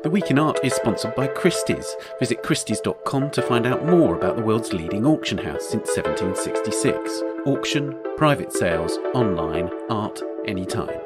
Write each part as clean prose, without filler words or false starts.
The Week in Art is sponsored by Christie's. Visit christies.com to find out more about the world's leading auction house since 1766. Auction, private sales, online, art, anytime.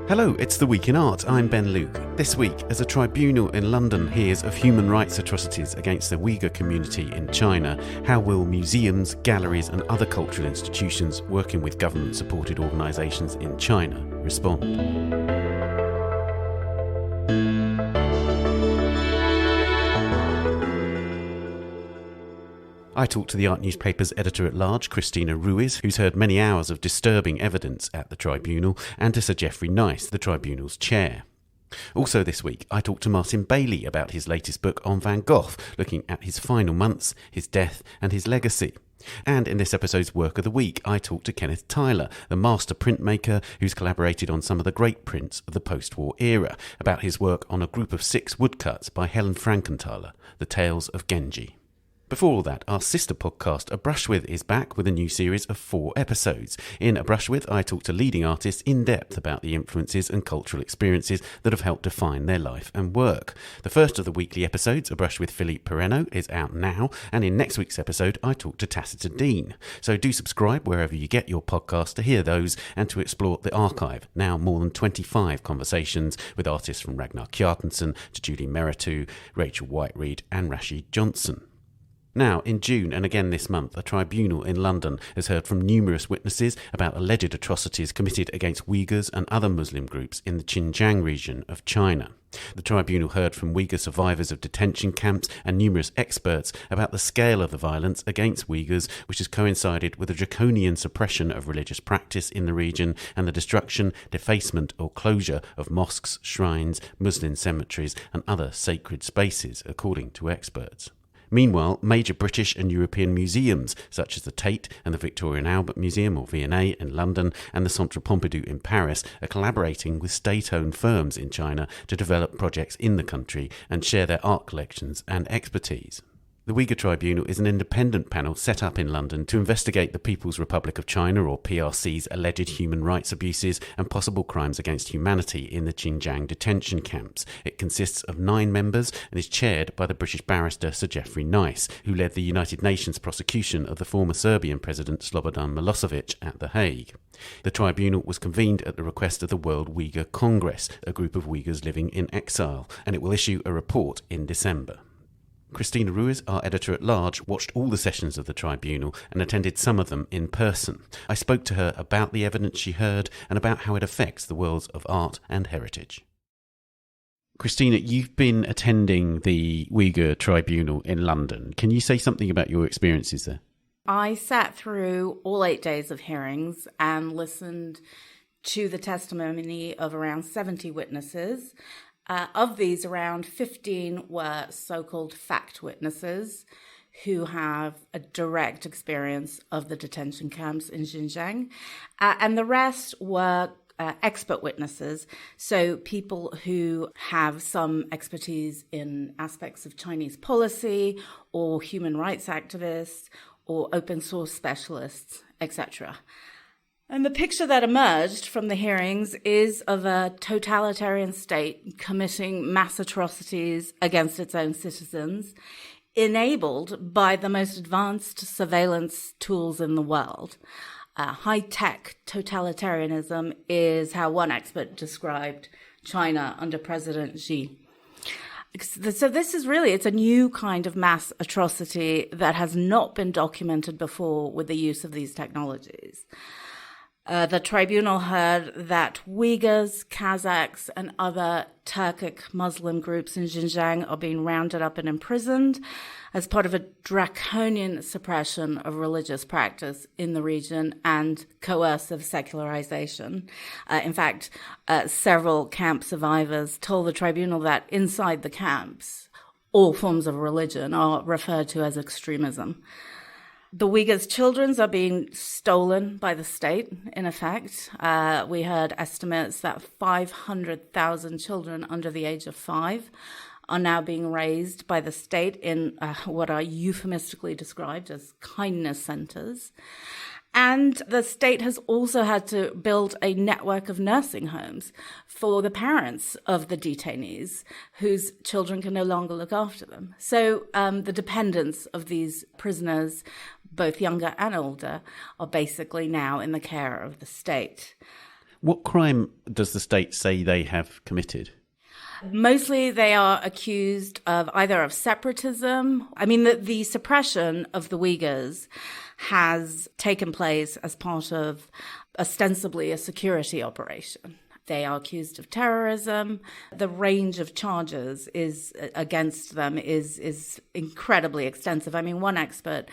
Hello, it's The Week in Art. I'm Ben Luke. This week, as a tribunal in London hears of human rights atrocities against the Uyghur community in China, how will museums, galleries and other cultural institutions working with government-supported organisations in China respond? I talked to the art newspaper's editor-at-large, Cristina Ruiz, who's heard many hours of disturbing evidence at the tribunal, and to Sir Geoffrey Nice, the tribunal's chair. Also this week, I talked to Martin Bailey about his latest book on Van Gogh, looking at his final months, his death and his legacy. And in this episode's Work of the Week, I talked to Kenneth Tyler, the master-printmaker who's collaborated on some of the great prints of the post-war era, about his work on a group of 6 woodcuts by Helen Frankenthaler, the Tales of Genji. Before all that, our sister podcast, A Brush With, is back with a new series of 4 episodes. In A Brush With, I talk to leading artists in depth about the influences and cultural experiences that have helped define their life and work. The first of the weekly episodes, A Brush With Philippe Perreno, is out now, and in next week's episode, I talk to Tacita Dean. So do subscribe wherever you get your podcast to hear those and to explore the archive, now more than 25 conversations with artists from Ragnar Kjartansson to Julie Meritu, Rachel Whiteread and Rashid Johnson. Now, in June and again this month, a tribunal in London has heard from numerous witnesses about alleged atrocities committed against Uyghurs and other Muslim groups in the Xinjiang region of China. The tribunal heard from Uyghur survivors of detention camps and numerous experts about the scale of the violence against Uyghurs, which has coincided with a draconian suppression of religious practice in the region and the destruction, defacement or closure of mosques, shrines, Muslim cemeteries and other sacred spaces, according to experts. Meanwhile, major British and European museums, such as the Tate and the Victoria and Albert Museum, or V&A, in London, and the Centre Pompidou in Paris, are collaborating with state-owned firms in China to develop projects in the country and share their art collections and expertise. The Wiga Tribunal is an independent panel set up in London to investigate the People's Republic of China, or PRC's, alleged human rights abuses and possible crimes against humanity in the Xinjiang detention camps. It consists of 9 members and is chaired by the British barrister Sir Geoffrey Nice, who led the United Nations prosecution of the former Serbian President Slobodan Milosevic at The Hague. The tribunal was convened at the request of the World Uyghur Congress, a group of Uyghurs living in exile, and it will issue a report in December. Cristina Ruiz, our editor-at-large, watched all the sessions of the tribunal and attended some of them in person. I spoke to her about the evidence she heard and about how it affects the worlds of art and heritage. Cristina, you've been attending the Uyghur Tribunal in London. Can you say something about your experiences there? I sat through all 8 days of hearings and listened to the testimony of around 70 witnesses. Of these, around 15 were so-called fact witnesses who have a direct experience of the detention camps in Xinjiang. And the rest were expert witnesses, so people who have some expertise in aspects of Chinese policy or human rights activists or open source specialists, etc. And the picture that emerged from the hearings is of a totalitarian state committing mass atrocities against its own citizens, enabled by the most advanced surveillance tools in the world. High-tech totalitarianism is how one expert described China under President Xi. So this is really, it's a new kind of mass atrocity that has not been documented before with the use of these technologies. The tribunal heard that Uyghurs, Kazakhs, and other Turkic Muslim groups in Xinjiang are being rounded up and imprisoned as part of a draconian suppression of religious practice in the region and coercive secularization. In fact, several camp survivors told the tribunal that inside the camps, all forms of religion are referred to as extremism. The Uyghurs' children are being stolen by the state, in effect. We heard estimates that 500,000 children under the age of 5 are now being raised by the state in what are euphemistically described as kindness centers. And the state has also had to build a network of nursing homes for the parents of the detainees whose children can no longer look after them. So the dependents of these prisoners, both younger and older, are basically now in the care of the state. What crime does the state say they have committed? Mostly they are accused of either of separatism. I mean, the suppression of the Uyghurs has taken place as part of ostensibly a security operation. They are accused of terrorism. The range of charges against them is incredibly extensive. I mean, one expert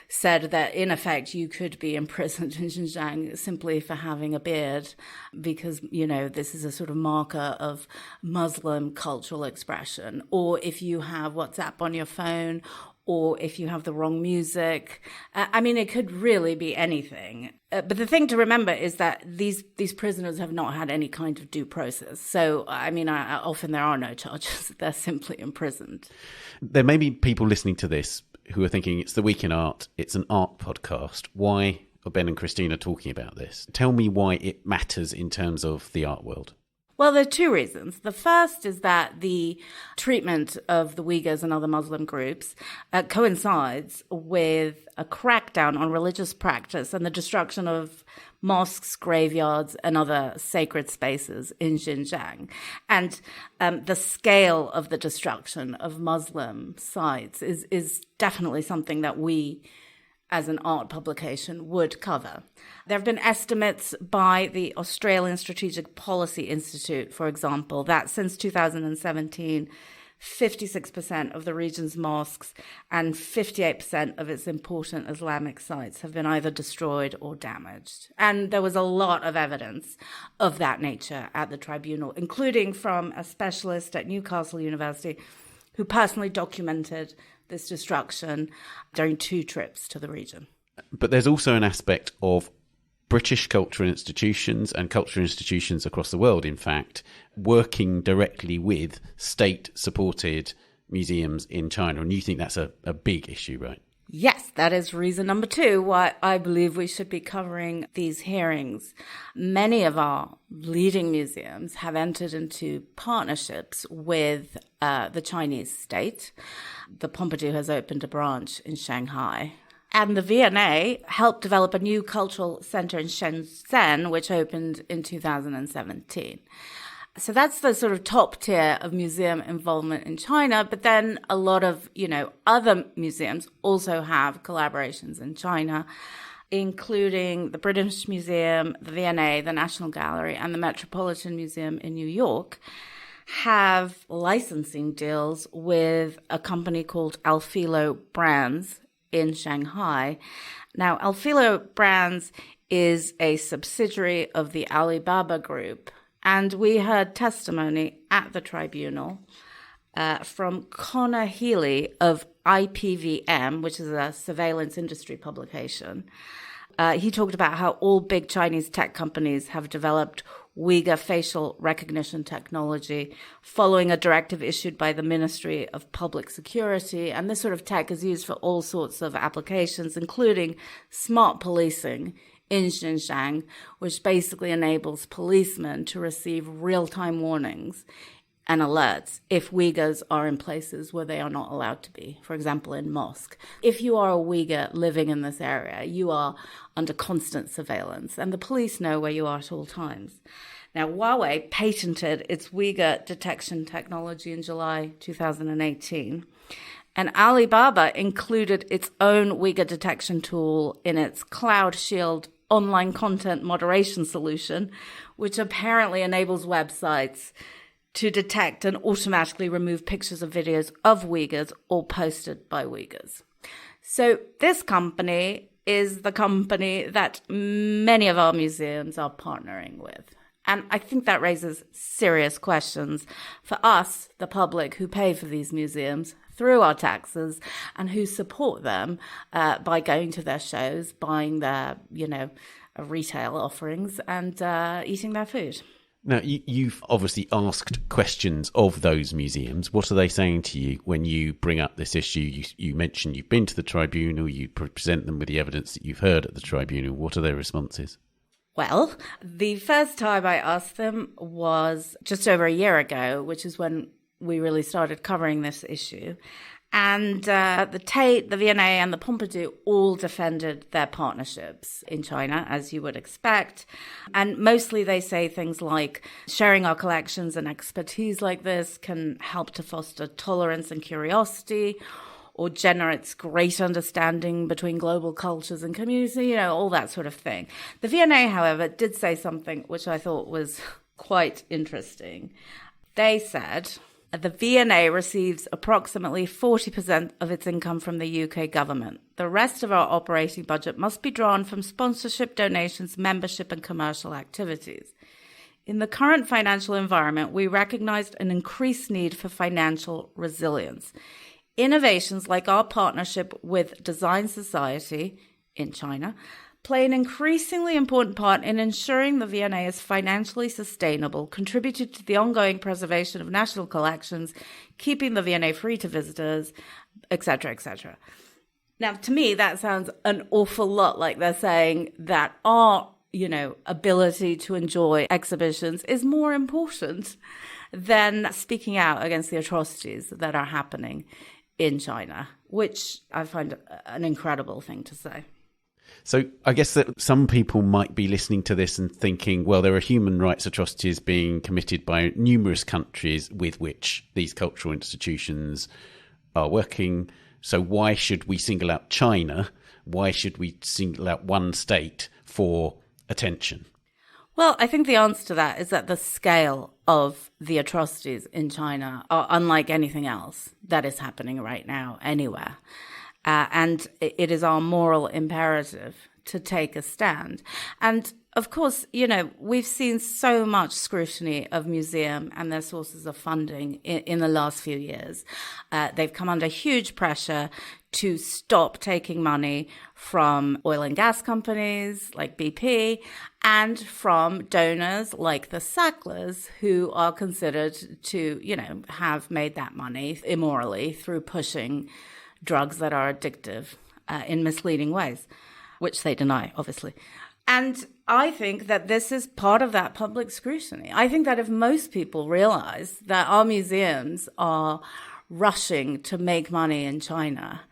said that, in effect, you could be imprisoned in Xinjiang simply for having a beard because, this is a sort of marker of Muslim cultural expression. Or if you have WhatsApp on your phone, or if you have the wrong music. I mean, it could really be anything. But the thing to remember is that these prisoners have not had any kind of due process. So, I mean, often there are no charges. They're simply imprisoned. There may be people listening to this who are thinking it's The Week in Art, it's an art podcast. Why are Ben and Cristina talking about this? Tell me why it matters in terms of the art world. Well, there are two reasons. The first is that the treatment of the Uyghurs and other Muslim groups coincides with a crackdown on religious practice and the destruction of mosques, graveyards, and other sacred spaces in Xinjiang. And the scale of the destruction of Muslim sites is definitely something that we, as an art publication, would cover. There have been estimates by the Australian Strategic Policy Institute, for example, that since 2017, 56% of the region's mosques and 58% of its important Islamic sites have been either destroyed or damaged. And there was a lot of evidence of that nature at the tribunal, including from a specialist at Newcastle University who personally documented this destruction during 2 trips to the region. But there's also an aspect of British cultural institutions and cultural institutions across the world, in fact, working directly with state-supported museums in China. And you think that's a big issue, right? Yes, that is reason number 2 why I believe we should be covering these hearings. Many of our leading museums have entered into partnerships with the Chinese state. The Pompidou has opened a branch in Shanghai. And the V&A helped develop a new cultural center in Shenzhen, which opened in 2017. So that's the sort of top tier of museum involvement in China. But then a lot of, other museums also have collaborations in China, including the British Museum, the V&A, the National Gallery, and the Metropolitan Museum in New York have licensing deals with a company called Alfilo Brands in Shanghai. Now, Alfilo Brands is a subsidiary of the Alibaba Group, and we heard testimony at the tribunal from Connor Healy of IPVM, which is a surveillance industry publication. He talked about how all big Chinese tech companies have developed Uyghur facial recognition technology following a directive issued by the Ministry of Public Security. And this sort of tech is used for all sorts of applications, including smart policing in Xinjiang, which basically enables policemen to receive real-time warnings and alerts if Uyghurs are in places where they are not allowed to be, for example, in mosque. If you are a Uyghur living in this area, you are under constant surveillance, and the police know where you are at all times. Now, Huawei patented its Uyghur detection technology in July 2018, and Alibaba included its own Uyghur detection tool in its Cloud Shield online content moderation solution, which apparently enables websites to detect and automatically remove pictures of videos of Uyghurs or posted by Uyghurs. So this company is the company that many of our museums are partnering with. And I think that raises serious questions for us, the public, who pay for these museums through our taxes and who support them by going to their shows, buying their, retail offerings and eating their food. Now, you've obviously asked questions of those museums. What are they saying to you when you bring up this issue? You mentioned you've been to the tribunal, you present them with the evidence that you've heard at the tribunal. What are their responses? Well, the first time I asked them was just over a year ago, which is when we really started covering this issue. And the Tate, the V&A and the Pompidou all defended their partnerships in China, as you would expect. And mostly they say things like sharing our collections and expertise like this can help to foster tolerance and curiosity, or generates great understanding between global cultures and community, all that sort of thing. The V&A, however, did say something which I thought was quite interesting. They said the V&A receives approximately 40% of its income from the UK government. The rest of our operating budget must be drawn from sponsorship, donations, membership, and commercial activities. In the current financial environment, we recognized an increased need for financial resilience. Innovations like our partnership with Design Society in China play an increasingly important part in ensuring the V&A is financially sustainable, contributed to the ongoing preservation of national collections, keeping the V&A free to visitors, etc., etc. Now, to me, that sounds an awful lot like they're saying that our, ability to enjoy exhibitions is more important than speaking out against the atrocities that are happening in China, which I find an incredible thing to say. So I guess that some people might be listening to this and thinking, well, there are human rights atrocities being committed by numerous countries with which these cultural institutions are working. So why should we single out China? Why should we single out one state for attention? Well, I think the answer to that is that the scale of the atrocities in China are unlike anything else that is happening right now anywhere. And it is our moral imperative to take a stand. And of course, we've seen so much scrutiny of museum and their sources of funding in the last few years. They've come under huge pressure to stop taking money from oil and gas companies like BP and from donors like the Sacklers, who are considered to, have made that money immorally through pushing drugs that are addictive in misleading ways, which they deny, obviously. And I think that this is part of that public scrutiny. I think that if most people realize that our museums are rushing to make money in China,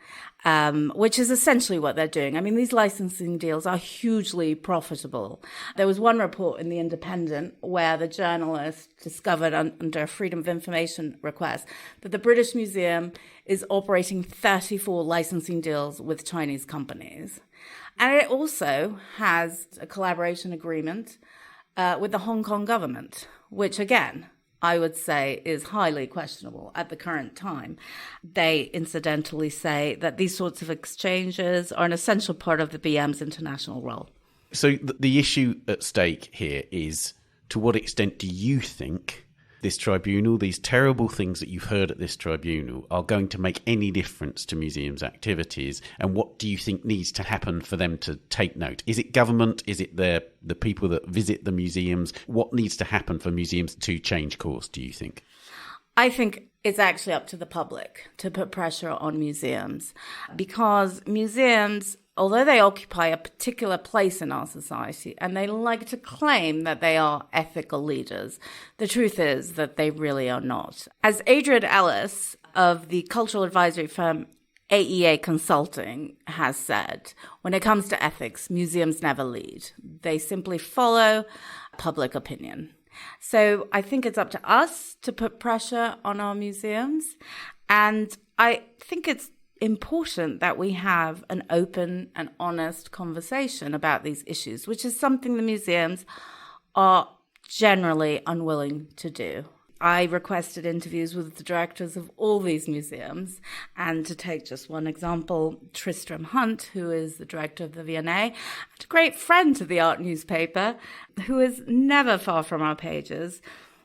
which is essentially what they're doing. I mean, these licensing deals are hugely profitable. There was one report in The Independent where the journalist discovered under a Freedom of Information request that the British Museum is operating 34 licensing deals with Chinese companies. And it also has a collaboration agreement with the Hong Kong government, which, again, I would say is highly questionable at the current time. They incidentally say that these sorts of exchanges are an essential part of the BM's international role. So the issue at stake here is, to what extent do you think this tribunal, these terrible things that you've heard at this tribunal, are going to make any difference to museums' activities? And what do you think needs to happen for them to take note? Is it government? Is it the people that visit the museums? What needs to happen for museums to change course, do you think? I think it's actually up to the public to put pressure on museums, because museums, although they occupy a particular place in our society and they like to claim that they are ethical leaders, the truth is that they really are not. As Adrian Ellis of the cultural advisory firm AEA Consulting has said, when it comes to ethics, museums never lead. They simply follow public opinion. So I think it's up to us to put pressure on our museums. And I think it's important that we have an open and honest conversation about these issues, which is something the museums are generally unwilling to do. I requested interviews with the directors of all these museums, and to take just one example, Tristram Hunt, who is the director of the V&A, and a great friend to the art newspaper, who is never far from our pages,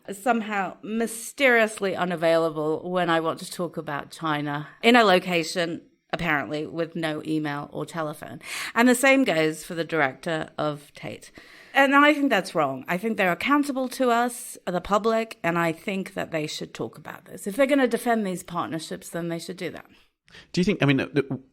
is somehow mysteriously unavailable when I want to talk about China in a location apparently with no email or telephone. And the same goes for the director of Tate. And I think that's wrong. I think they're accountable to us, the public, and I think that they should talk about this. If they're going to defend these partnerships, then they should do that. Do you think,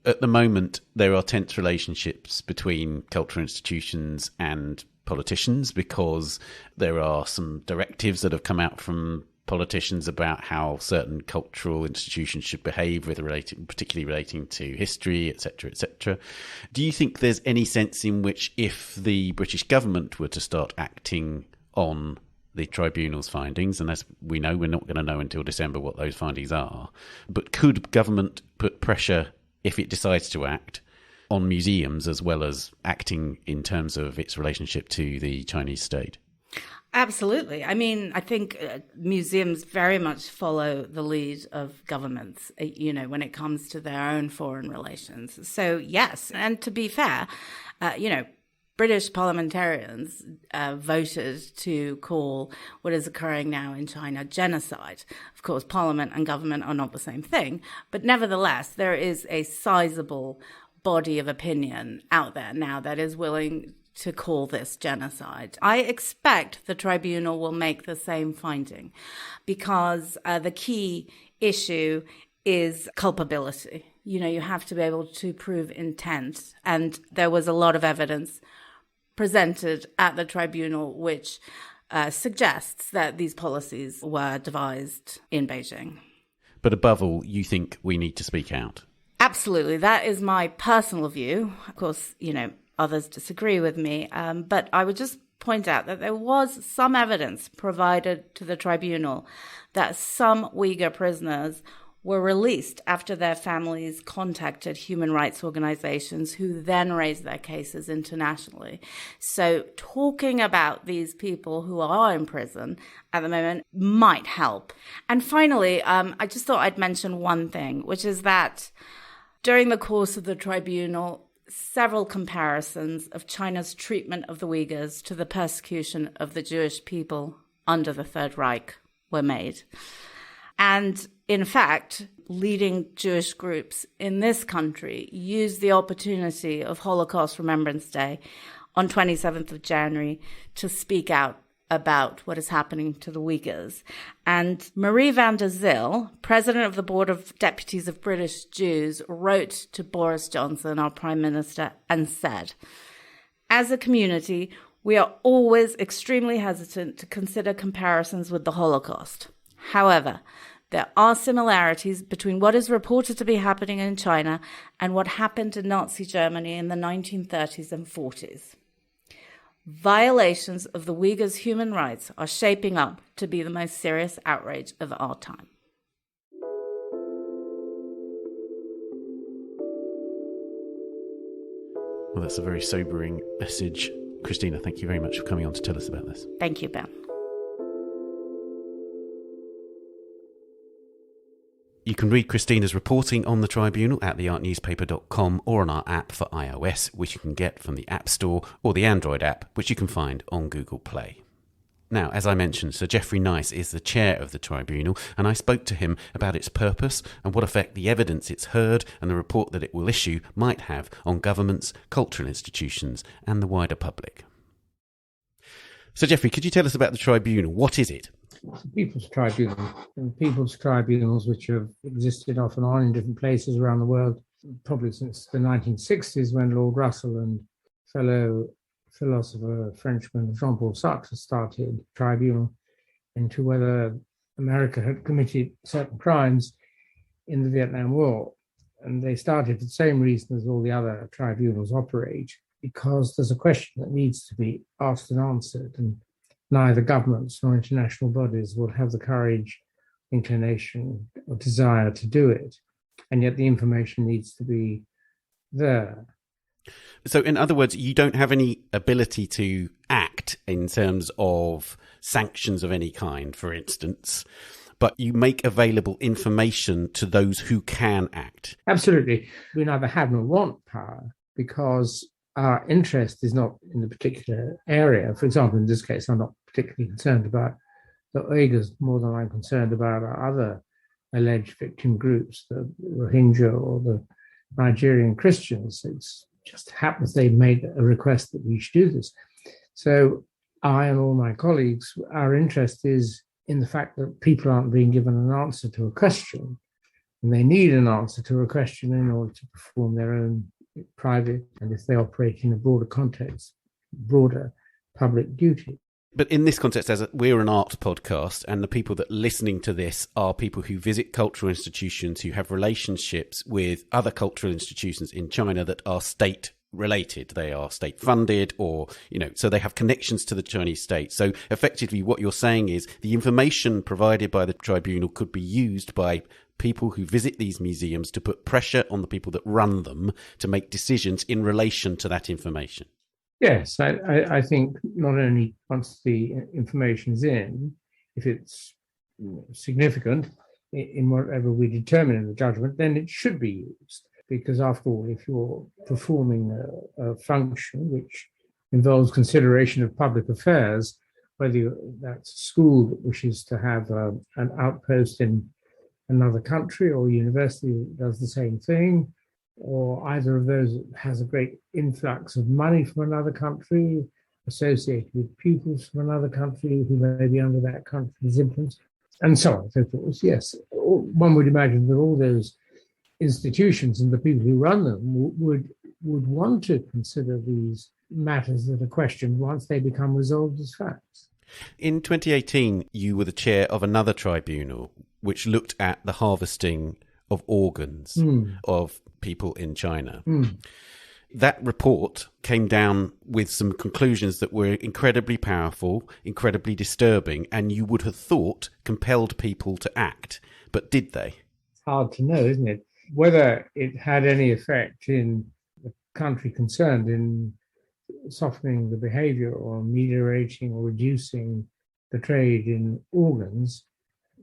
at the moment, there are tense relationships between cultural institutions and politicians because there are some directives that have come out from politicians about how certain cultural institutions should behave, particularly relating to history, etc., etc. Do you think there's any sense in which, if the British government were to start acting on the tribunal's findings, and as we know, we're not going to know until December what those findings are, but could government put pressure, if it decides to act, on museums as well as acting in terms of its relationship to the Chinese state? Absolutely. I mean, I think museums very much follow the lead of governments, when it comes to their own foreign relations. So, yes. And to be fair, British parliamentarians voted to call what is occurring now in China genocide. Of course, parliament and government are not the same thing. But nevertheless, there is a sizable body of opinion out there now that is willing to call this genocide. I expect the tribunal will make the same finding because the key issue is culpability. You have to be able to prove intent. And there was a lot of evidence presented at the tribunal which suggests that these policies were devised in Beijing. But above all, you think we need to speak out? Absolutely. That is my personal view. Of course, others disagree with me, but I would just point out that there was some evidence provided to the tribunal that some Uyghur prisoners were released after their families contacted human rights organizations who then raised their cases internationally. So talking about these people who are in prison at the moment might help. And finally, I just thought I'd mention one thing, which is that during the course of the tribunal, several comparisons of China's treatment of the Uyghurs to the persecution of the Jewish people under the Third Reich were made. And in fact, leading Jewish groups in this country used the opportunity of Holocaust Remembrance Day on 27th of January to speak out about what is happening to the Uyghurs. And Marie van der Zyl, president of the Board of Deputies of British Jews, wrote to Boris Johnson, our Prime Minister, and said, "As a community, we are always extremely hesitant to consider comparisons with the Holocaust. However, there are similarities between what is reported to be happening in China and what happened in Nazi Germany in the 1930s and 40s. Violations of the Uyghurs' human rights are shaping up to be the most serious outrage of our time." Well, that's a very sobering message. Cristina, thank you very much for coming on to tell us about this. Thank you, Ben. You can read Cristina's reporting on the tribunal at theartnewspaper.com or on our app for iOS, which you can get from the App Store, or the Android app, which you can find on Google Play. Now, as I mentioned, Sir Geoffrey Nice is the chair of the tribunal, and I spoke to him about its purpose and what effect the evidence it's heard and the report that it will issue might have on governments, cultural institutions, and the wider public. Sir Geoffrey, could you tell us about the tribunal? What is it? It's a people's tribunal, and people's tribunals which have existed off and on in different places around the world, probably since the 1960s when Lord Russell and fellow philosopher Frenchman Jean-Paul Sartre started tribunal into whether America had committed certain crimes in the Vietnam War. And they started for the same reason as all the other tribunals operate, because there's a question that needs to be asked and answered, and neither governments nor international bodies will have the courage, inclination, or desire to do it. And yet the information needs to be there. So, in other words, you don't have any ability to act in terms of sanctions of any kind, for instance, but you make available information to those who can act. Absolutely. We neither have nor want power, because our interest is not in a particular area. For example, in this case, I'm not particularly concerned about the Uyghurs more than I'm concerned about our other alleged victim groups, the Rohingya or the Nigerian Christians. It just happens they made a request that we should do this. So I and all my colleagues, our interest is in the fact that people aren't being given an answer to a question, and they need an answer to a question in order to perform their own private, and if they operate in a broader context, broader public duty. But in this context, we're an art podcast, and the people that are listening to this are people who visit cultural institutions, who have relationships with other cultural institutions in China that are state related. They are state funded, or, so they have connections to the Chinese state. So effectively what you're saying is the information provided by the tribunal could be used by people who visit these museums to put pressure on the people that run them to make decisions in relation to that information. Yes, I think not only once the information is in, if it's significant in whatever we determine in the judgment, then it should be used. Because after all, if you're performing a function which involves consideration of public affairs, whether that's a school that wishes to have an outpost in another country, or a university that does the same thing, or either of those has a great influx of money from another country associated with pupils from another country who may be under that country's influence, and so on and so forth. Yes, one would imagine that all those institutions and the people who run them would want to consider these matters that are questioned once they become resolved as facts. In 2018, you were the chair of another tribunal which looked at the harvesting of organs of people in China. That report came down with some conclusions that were incredibly powerful, incredibly disturbing, and you would have thought compelled people to act. But did they? It's hard to know, isn't it? Whether it had any effect in the country concerned in softening the behavior or ameliorating or reducing the trade in organs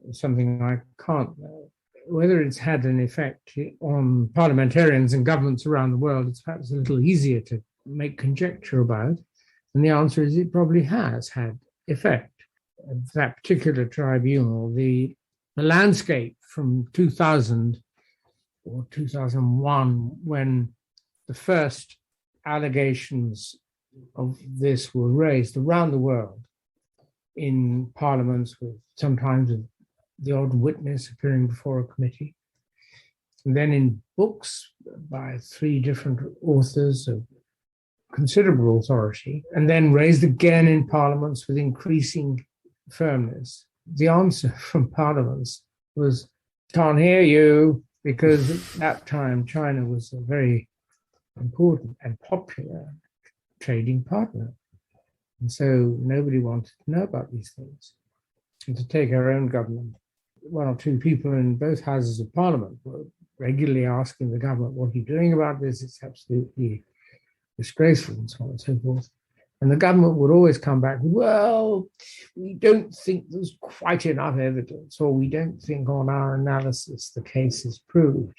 is something I can't know. Whether it's had an effect on parliamentarians and governments around the world, it's perhaps a little easier to make conjecture about. And the answer is it probably has had effect. That particular tribunal, the landscape from 2000 or 2001, when the first allegations of this were raised around the world in parliaments, with sometimes the odd witness appearing before a committee, and then in books by 3 different authors of considerable authority, and then raised again in parliaments with increasing firmness. The answer from parliaments was, can't hear you, because at that time China was a very important and popular trading partner. And so nobody wanted to know about these things. And to take our own government, 1 or 2 people in both houses of parliament were regularly asking the government, what are you doing about this? It's absolutely disgraceful, and so on and so forth. And the government would always come back, well, we don't think there's quite enough evidence, or we don't think on our analysis the case is proved.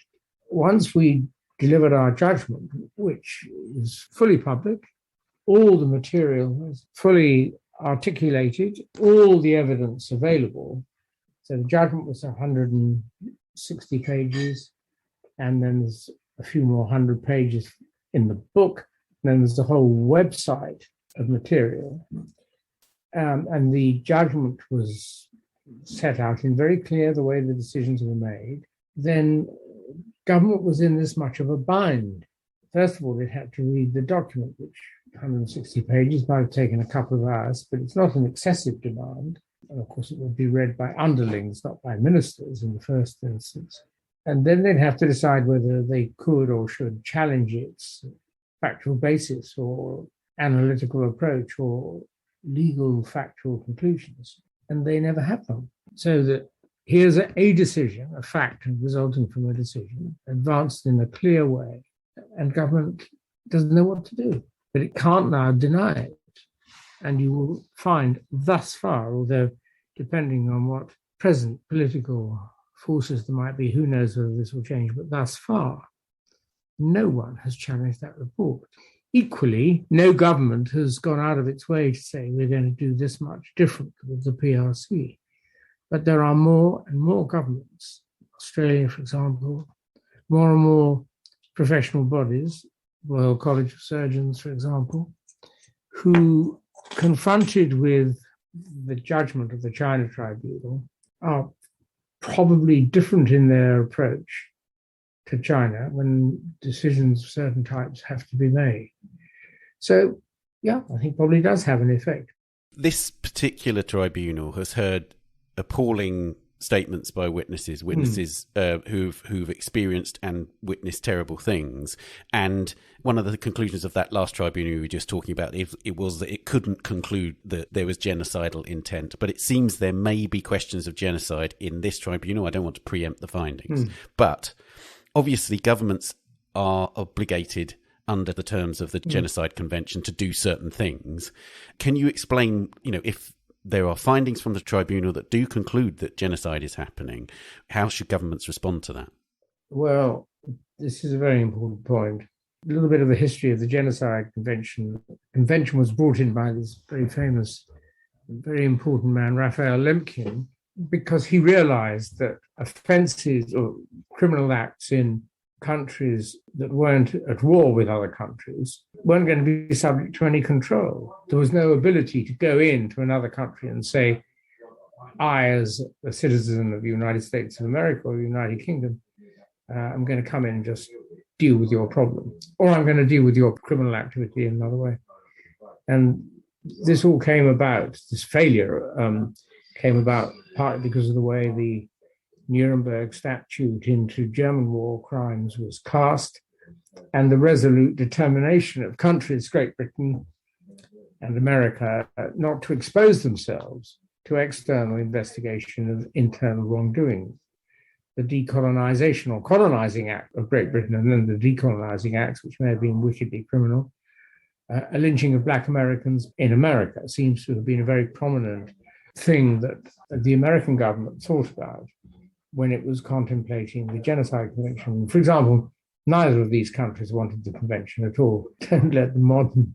Once we delivered our judgment, which is fully public, all the material was fully articulated, all the evidence available. So the judgment was 160 pages, and then there's a few more 100 pages in the book, and then there's a whole website of material. And the judgment was set out in very clear the way the decisions were made. Then government was in this much of a bind. First of all, they had to read the document, which 160 pages might have taken a couple of hours, but it's not an excessive demand. And of course, it would be read by underlings, not by ministers in the first instance. And then they'd have to decide whether they could or should challenge its factual basis or analytical approach or legal factual conclusions. And they never have them. So that here's a decision, a fact resulting from a decision, advanced in a clear way, and government doesn't know what to do. But it can't now deny it. And you will find thus far, although depending on what present political forces there might be, who knows whether this will change, but thus far, no one has challenged that report. Equally, no government has gone out of its way to say we're going to do this much different with the PRC. But there are more and more governments, Australia, for example, more and more professional bodies, Royal College of Surgeons, for example, who, confronted with the judgment of the China Tribunal, are probably different in their approach to China when decisions of certain types have to be made. So, yeah, I think probably does have an effect. This particular tribunal has heard appalling statements by witnesses who've experienced and witnessed terrible things. And one of the conclusions of that last tribunal we were just talking about, it was that it couldn't conclude that there was genocidal intent. But it seems there may be questions of genocide in this tribunal. I don't want to preempt the findings. But obviously governments are obligated under the terms of the Genocide Convention to do certain things. Can you explain, if there are findings from the tribunal that do conclude that genocide is happening, how should governments respond to that? Well, this is a very important point. A little bit of the history of the Genocide Convention. The convention was brought in by this very famous, very important man, Raphael Lemkin, because he realized that offences or criminal acts in countries that weren't at war with other countries weren't going to be subject to any control. There was no ability to go into another country and say, I, as a citizen of the United States of America or the United Kingdom, I'm going to come in and just deal with your problem, or I'm going to deal with your criminal activity in another way. And this all came about, this failure came about partly because of the way the Nuremberg Statute into German war crimes was cast, and the resolute determination of countries, Great Britain and America, not to expose themselves to external investigation of internal wrongdoing. The decolonization or colonizing act of Great Britain, and then the decolonizing acts, which may have been wickedly criminal, a lynching of Black Americans in America seems to have been a very prominent thing that the American government thought about when it was contemplating the Genocide Convention. For example, neither of these countries wanted the convention at all. Don't let the modern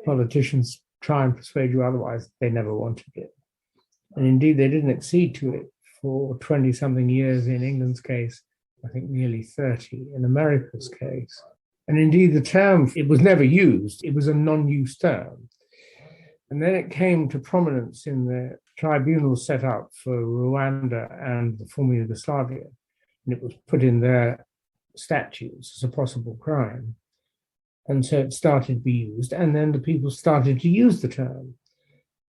politicians try and persuade you otherwise. They never wanted it. And indeed, they didn't accede to it for 20-something years in England's case, I think nearly 30 in America's case. And indeed, the term, it was never used. It was a non-use term. And then it came to prominence in the tribunals set up for Rwanda and the former Yugoslavia. And it was put in their statutes as a possible crime. And so it started to be used. And then the people started to use the term.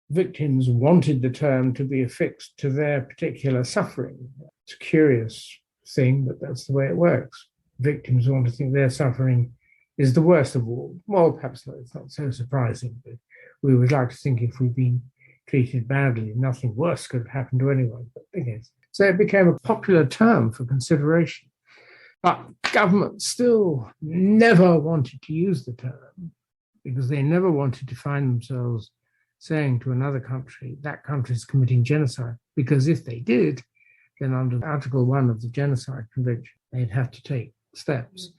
Victims wanted the term to be affixed to their particular suffering. It's a curious thing, but that's the way it works. Victims want to think their suffering is the worst of all. Well, perhaps not, it's not so surprising, but we would like to think if we'd been treated badly, nothing worse could have happened to anyone. But again, so it became a popular term for consideration. But governments still never wanted to use the term because they never wanted to find themselves saying to another country, that country is committing genocide. Because if they did, then under Article 1 of the Genocide Convention, they'd have to take steps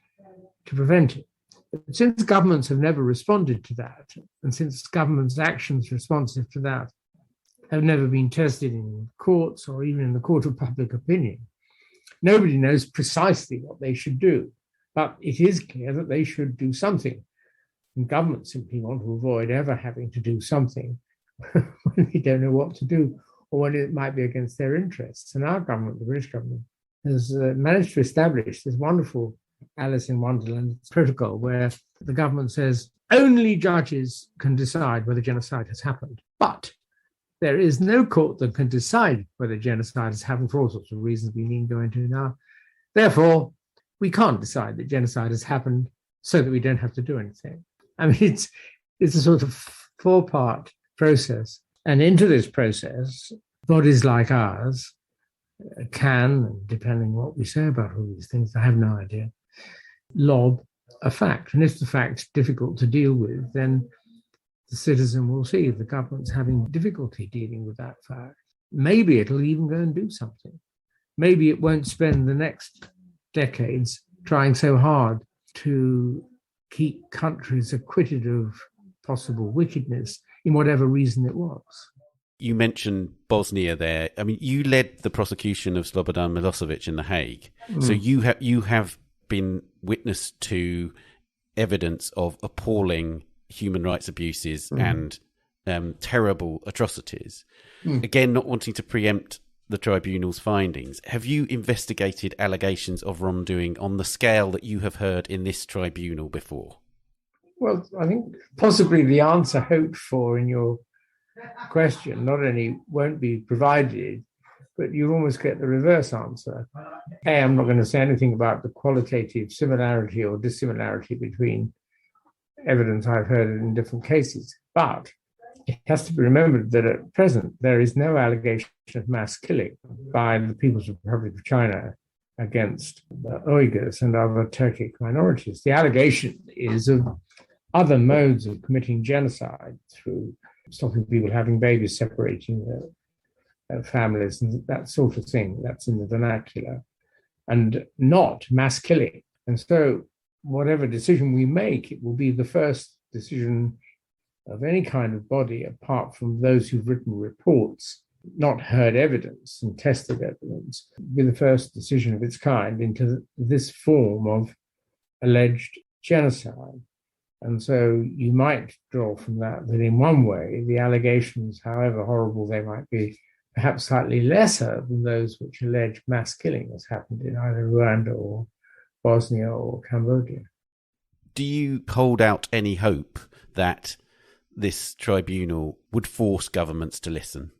to prevent it. But since governments have never responded to that, and since governments' actions responsive to that have never been tested in courts or even in the court of public opinion, nobody knows precisely what they should do. But it is clear that they should do something. And governments simply want to avoid ever having to do something when they don't know what to do or when it might be against their interests. And our government, the British government, has managed to establish this wonderful Alice in Wonderland protocol where the government says only judges can decide whether genocide has happened. But there is no court that can decide whether genocide has happened for all sorts of reasons we needn't go into now. Therefore, we can't decide that genocide has happened so that we don't have to do anything. I mean, it's a sort of four-part process. And into this process, bodies like ours can, depending on what we say about all these things, I have no idea, lob a fact. And if the fact's difficult to deal with, then the citizen will see the government's having difficulty dealing with that fact. Maybe it'll even go and do something. Maybe it won't spend the next decades trying so hard to keep countries acquitted of possible wickedness in whatever reason it was. You mentioned Bosnia there. I mean, you led the prosecution of Slobodan Milosevic in The Hague. So you have been witness to evidence of appalling human rights abuses and terrible atrocities. Again, not wanting to preempt the tribunal's findings, have you investigated allegations of wrongdoing on the scale that you have heard in this tribunal before? Well, I think possibly the answer hoped for in your question not only won't be provided, but you almost get the reverse answer. I'm not going to say anything about the qualitative similarity or dissimilarity between evidence I've heard in different cases, but it has to be remembered that at present there is no allegation of mass killing by the People's Republic of China against the Uyghurs and other Turkic minorities. The allegation is of other modes of committing genocide through stopping people having babies, separating their families, and that sort of thing. That's in the vernacular, and not mass killing. And so whatever decision we make, it will be the first decision of any kind of body, apart from those who've written reports, not heard evidence and tested evidence, be the first decision of its kind into this form of alleged genocide. And so you might draw from that in one way, the allegations, however horrible they might be, perhaps slightly lesser than those which allege mass killing has happened in either Rwanda or Bosnia or Cambodia. Do you hold out any hope that this tribunal would force governments to listen?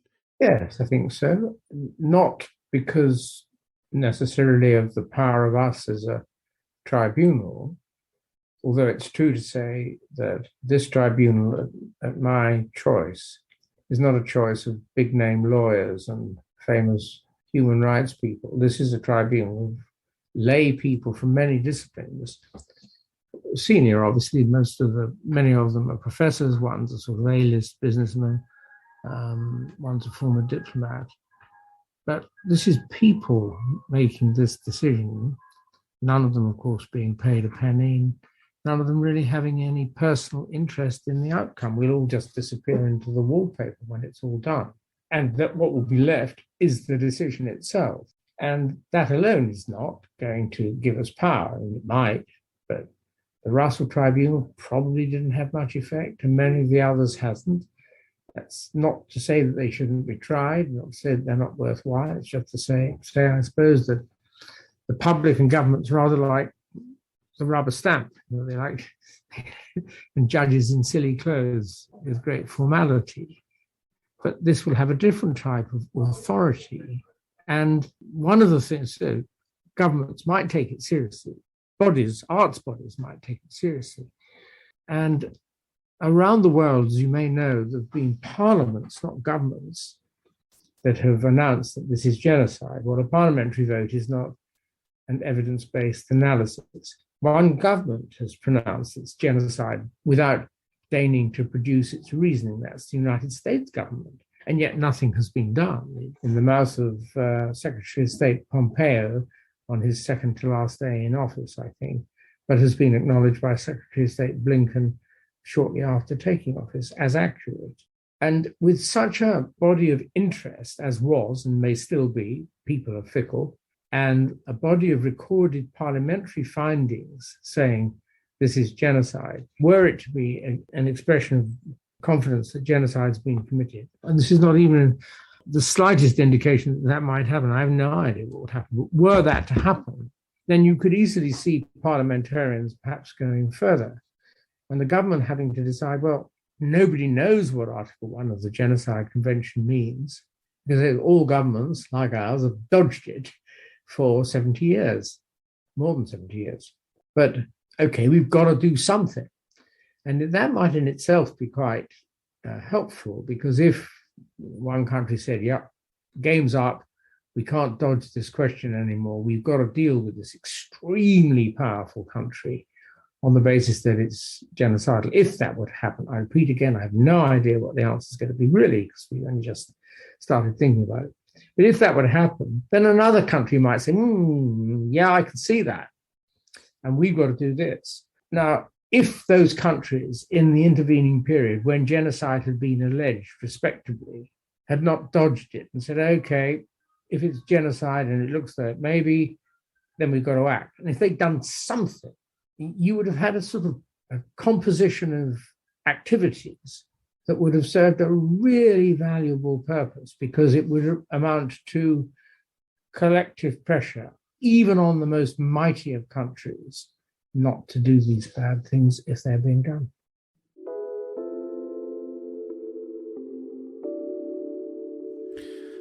Yes, I think so. Not because necessarily of the power of us as a tribunal, although it's true to say that this tribunal, at my choice, is not a choice of big-name lawyers and famous human rights people. This is a tribunal of lay people from many disciplines. Senior, obviously, many of them are professors. One's a sort of A-list businessman. One's a former diplomat. But this is people making this decision. None of them, of course, being paid a penny. None of them really having any personal interest in the outcome. We'll all just disappear into the wallpaper when it's all done. And that what will be left is the decision itself. And that alone is not going to give us power. I mean, it might, but the Russell Tribunal probably didn't have much effect, and many of the others hasn't. That's not to say that they shouldn't be tried, not to say that they're not worthwhile. It's just to say, I suppose, that the public and governments rather like the rubber stamp. You know, they like and judges in silly clothes with great formality. But this will have a different type of authority. And one of the things, governments might take it seriously. Arts bodies might take it seriously. And around the world, as you may know, there have been parliaments, not governments, that have announced that this is genocide. Well, a parliamentary vote is not an evidence-based analysis. One government has pronounced it's genocide without deigning to produce its reasoning. That's the United States government. And yet nothing has been done. In the mouth of Secretary of State Pompeo on his second to last day in office, I think, but has been acknowledged by Secretary of State Blinken shortly after taking office as accurate. And with such a body of interest as was and may still be, people are fickle, and a body of recorded parliamentary findings saying this is genocide, were it to be an expression of confidence that genocide has been committed, and this is not even the slightest indication that might happen, I have no idea what would happen, but were that to happen, then you could easily see parliamentarians perhaps going further, and the government having to decide, well, nobody knows what Article 1 of the Genocide Convention means, because all governments, like ours, have dodged it for 70 years, more than 70 years. But, okay, we've got to do something. And that might in itself be quite helpful, because if one country said, yeah, game's up, we can't dodge this question anymore, we've got to deal with this extremely powerful country on the basis that it's genocidal. If that would happen, I repeat again, I have no idea what the answer is going to be really, because we only just started thinking about it. But if that would happen, then another country might say, yeah, I can see that. And we've got to do this. Now, if those countries in the intervening period, when genocide had been alleged respectably, had not dodged it and said, okay, if it's genocide and it looks like maybe then we've got to act. And if they'd done something, you would have had a sort of a composition of activities that would have served a really valuable purpose, because it would amount to collective pressure, even on the most mighty of countries, not to do these bad things if they're being done.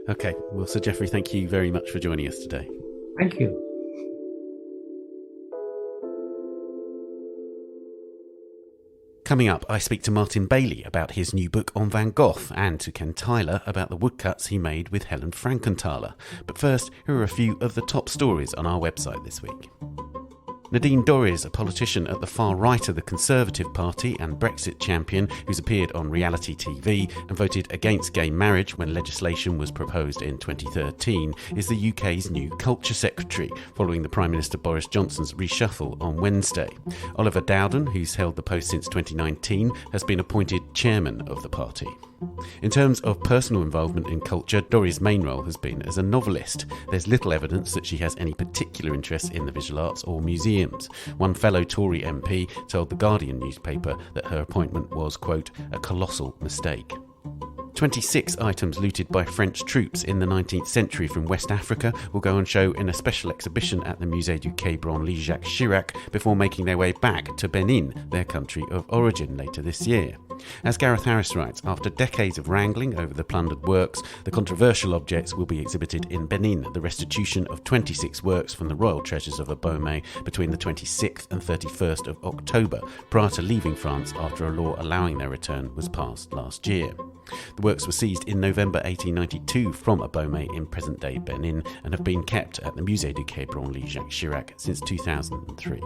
Okay, well, Sir Geoffrey, thank you very much for joining us today. Thank you. Coming up, I speak to Martin Bailey about his new book on Van Gogh, and to Ken Tyler about the woodcuts he made with Helen Frankenthaler. But first, here are a few of the top stories on our website this week. Nadine Dorries, a politician at the far right of the Conservative Party and Brexit champion who's appeared on reality TV and voted against gay marriage when legislation was proposed in 2013, is the UK's new Culture Secretary, following the Prime Minister Boris Johnson's reshuffle on Wednesday. Oliver Dowden, who's held the post since 2019, has been appointed chairman of the party. In terms of personal involvement in culture, Dorries' main role has been as a novelist. There's little evidence that she has any particular interest in the visual arts or museums. One fellow Tory MP told The Guardian newspaper that her appointment was, quote, a colossal mistake. 26 items looted by French troops in the 19th century from West Africa will go on show in a special exhibition at the Musée du Quai Branly-Jacques Chirac before making their way back to Benin, their country of origin, later this year. As Gareth Harris writes, after decades of wrangling over the plundered works, the controversial objects will be exhibited in Benin, the restitution of 26 works from the royal treasures of Abomey between the 26th and 31st of October, prior to leaving France after a law allowing their return was passed last year. The works were seized in November 1892 from Abomey in present-day Benin and have been kept at the Musée du Quai Branly-Jacques Chirac since 2003.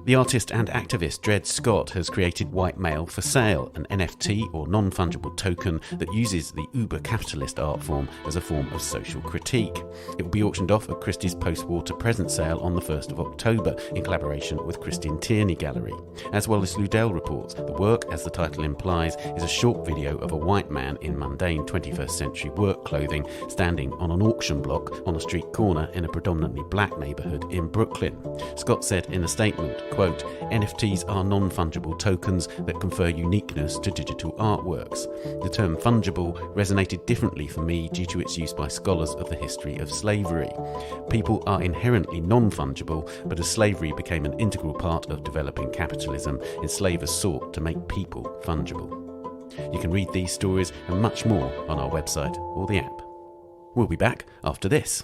The artist and activist Dred Scott has created White Mail for Sale, an NFT or non-fungible token that uses the uber-capitalist art form as a form of social critique. It will be auctioned off at Christie's post-war to present sale on the 1st of October in collaboration with Christian Tierney Gallery. As Wallace Ludell reports, the work, as the title implies, is a short video of a white man in mundane 21st century work clothing standing on an auction block on a street corner in a predominantly black neighbourhood in Brooklyn. Scott said in a statement, quote, NFTs are non-fungible tokens that confer uniqueness to digital artworks. The term fungible resonated differently for me due to its use by scholars of the history of slavery. People are inherently non-fungible, but as slavery became an integral part of developing capitalism, enslavers sought to make people fungible. You can read these stories and much more on our website or the app. We'll be back after this.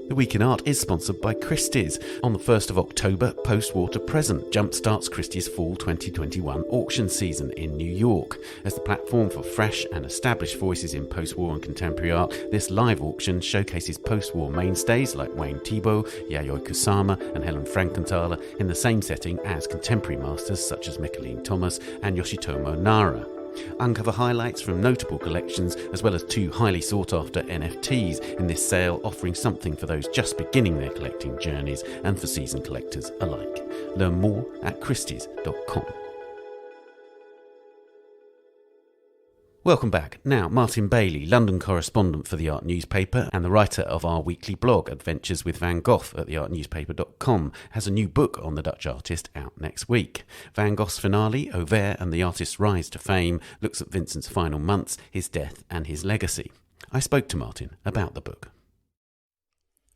The Week in Art is sponsored by Christie's. On the 1st of October, Post-War to Present jumpstarts Christie's Fall 2021 auction season in New York. As the platform for fresh and established voices in post-war and contemporary art, this live auction showcases post-war mainstays like Wayne Thiebaud, Yayoi Kusama and Helen Frankenthaler in the same setting as contemporary masters such as Mickalene Thomas and Yoshitomo Nara. Uncover highlights from notable collections as well as 2 highly sought-after NFTs in this sale, offering something for those just beginning their collecting journeys and for seasoned collectors alike. Learn more at christies.com. Welcome back. Now, Martin Bailey, London correspondent for the Art Newspaper and the writer of our weekly blog, Adventures with Van Gogh at theartnewspaper.com, has a new book on the Dutch artist out next week. Van Gogh's finale, Auvert and the Artist's Rise to Fame, looks at Vincent's final months, his death and his legacy. I spoke to Martin about the book.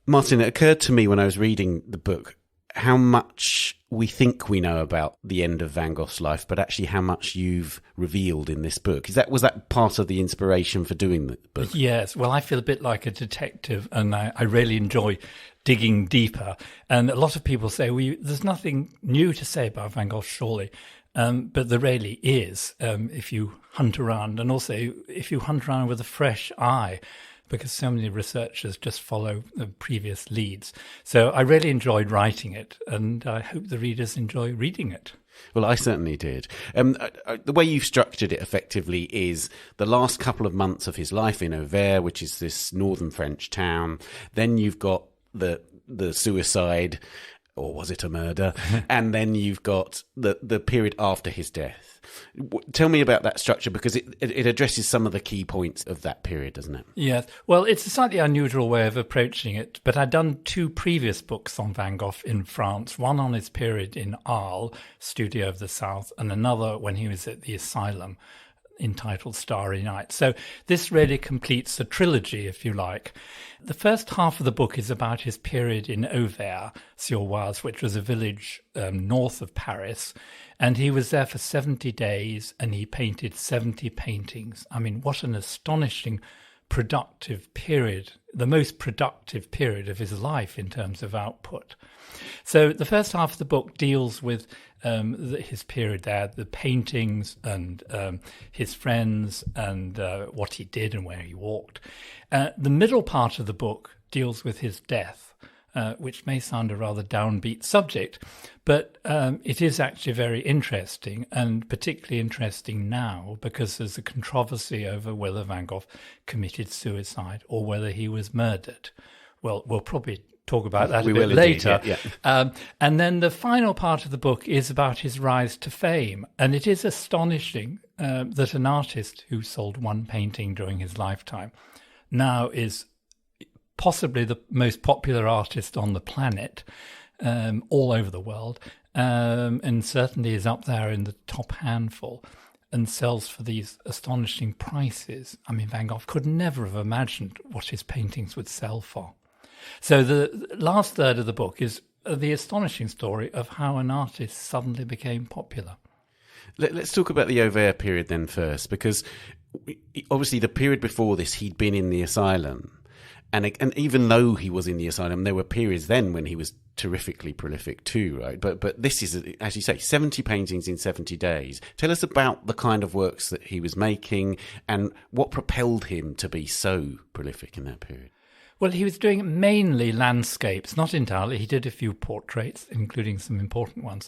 Martin, it occurred to me when I was reading the book how much we think we know about the end of Van Gogh's life, but actually how much you've revealed in this book. Was that part of the inspiration for doing the book? Yes. Well, I feel a bit like a detective, and I really enjoy digging deeper. And a lot of people say, well, there's nothing new to say about Van Gogh, surely. But there really is, if you hunt around, and also if you hunt around with a fresh eye, because so many researchers just follow the previous leads. So I really enjoyed writing it, and I hope the readers enjoy reading it. Well, I certainly did. The way you've structured it effectively is the last couple of months of his life in Auvert, which is this northern French town. Then you've got the suicide or was it a murder? And then you've got the period after his death. Tell me about that structure, because it addresses some of the key points of that period, doesn't it? Yes. Well, it's a slightly unusual way of approaching it, but I'd done 2 previous books on Van Gogh in France, one on his period in Arles, Studio of the South, and another when he was at the asylum, entitled Starry Night. So this really completes a trilogy, if you like. The first half of the book is about his period in Auvers-sur-Oise, which was a village north of Paris. And he was there for 70 days and he painted 70 paintings. I mean, what an astonishing productive period, the most productive period of his life in terms of output. So the first half of the book deals with his period there, the paintings and his friends and what he did and where he walked. The middle part of the book deals with his death, which may sound a rather downbeat subject, but it is actually very interesting, and particularly interesting now because there's a controversy over whether Van Gogh committed suicide or whether he was murdered. Well, we'll probably talk about that a bit later. Yeah. And then the final part of the book is about his rise to fame. And it is astonishing that an artist who sold 1 painting during his lifetime now is possibly the most popular artist on the planet, all over the world, and certainly is up there in the top handful and sells for these astonishing prices. I mean, Van Gogh could never have imagined what his paintings would sell for. So the last third of the book is the astonishing story of how an artist suddenly became popular. Let's talk about the Auvers period then first, because obviously the period before this, he'd been in the asylum. And even though he was in the asylum, there were periods then when he was terrifically prolific too, right? But this is, as you say, 70 paintings in 70 days. Tell us about the kind of works that he was making and what propelled him to be so prolific in that period. Well, he was doing mainly landscapes, not entirely. He did a few portraits, including some important ones.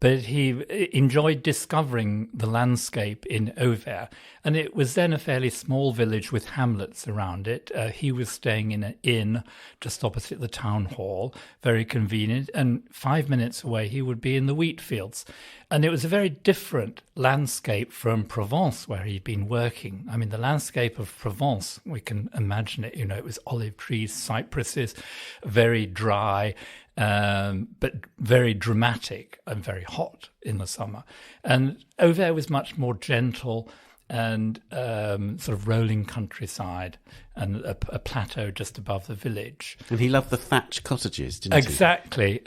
But he enjoyed discovering the landscape in Auvers. And it was then a fairly small village with hamlets around it. He was staying in an inn just opposite the town hall, very convenient. And 5 minutes away, he would be in the wheat fields. And it was a very different landscape from Provence, where he'd been working. I mean, the landscape of Provence, we can imagine it, it was olive trees, cypresses, very dry, but very dramatic and very hot in the summer. And Auvers was much more gentle and sort of rolling countryside and a plateau just above the village. And he loved the thatched cottages, didn't he? Exactly.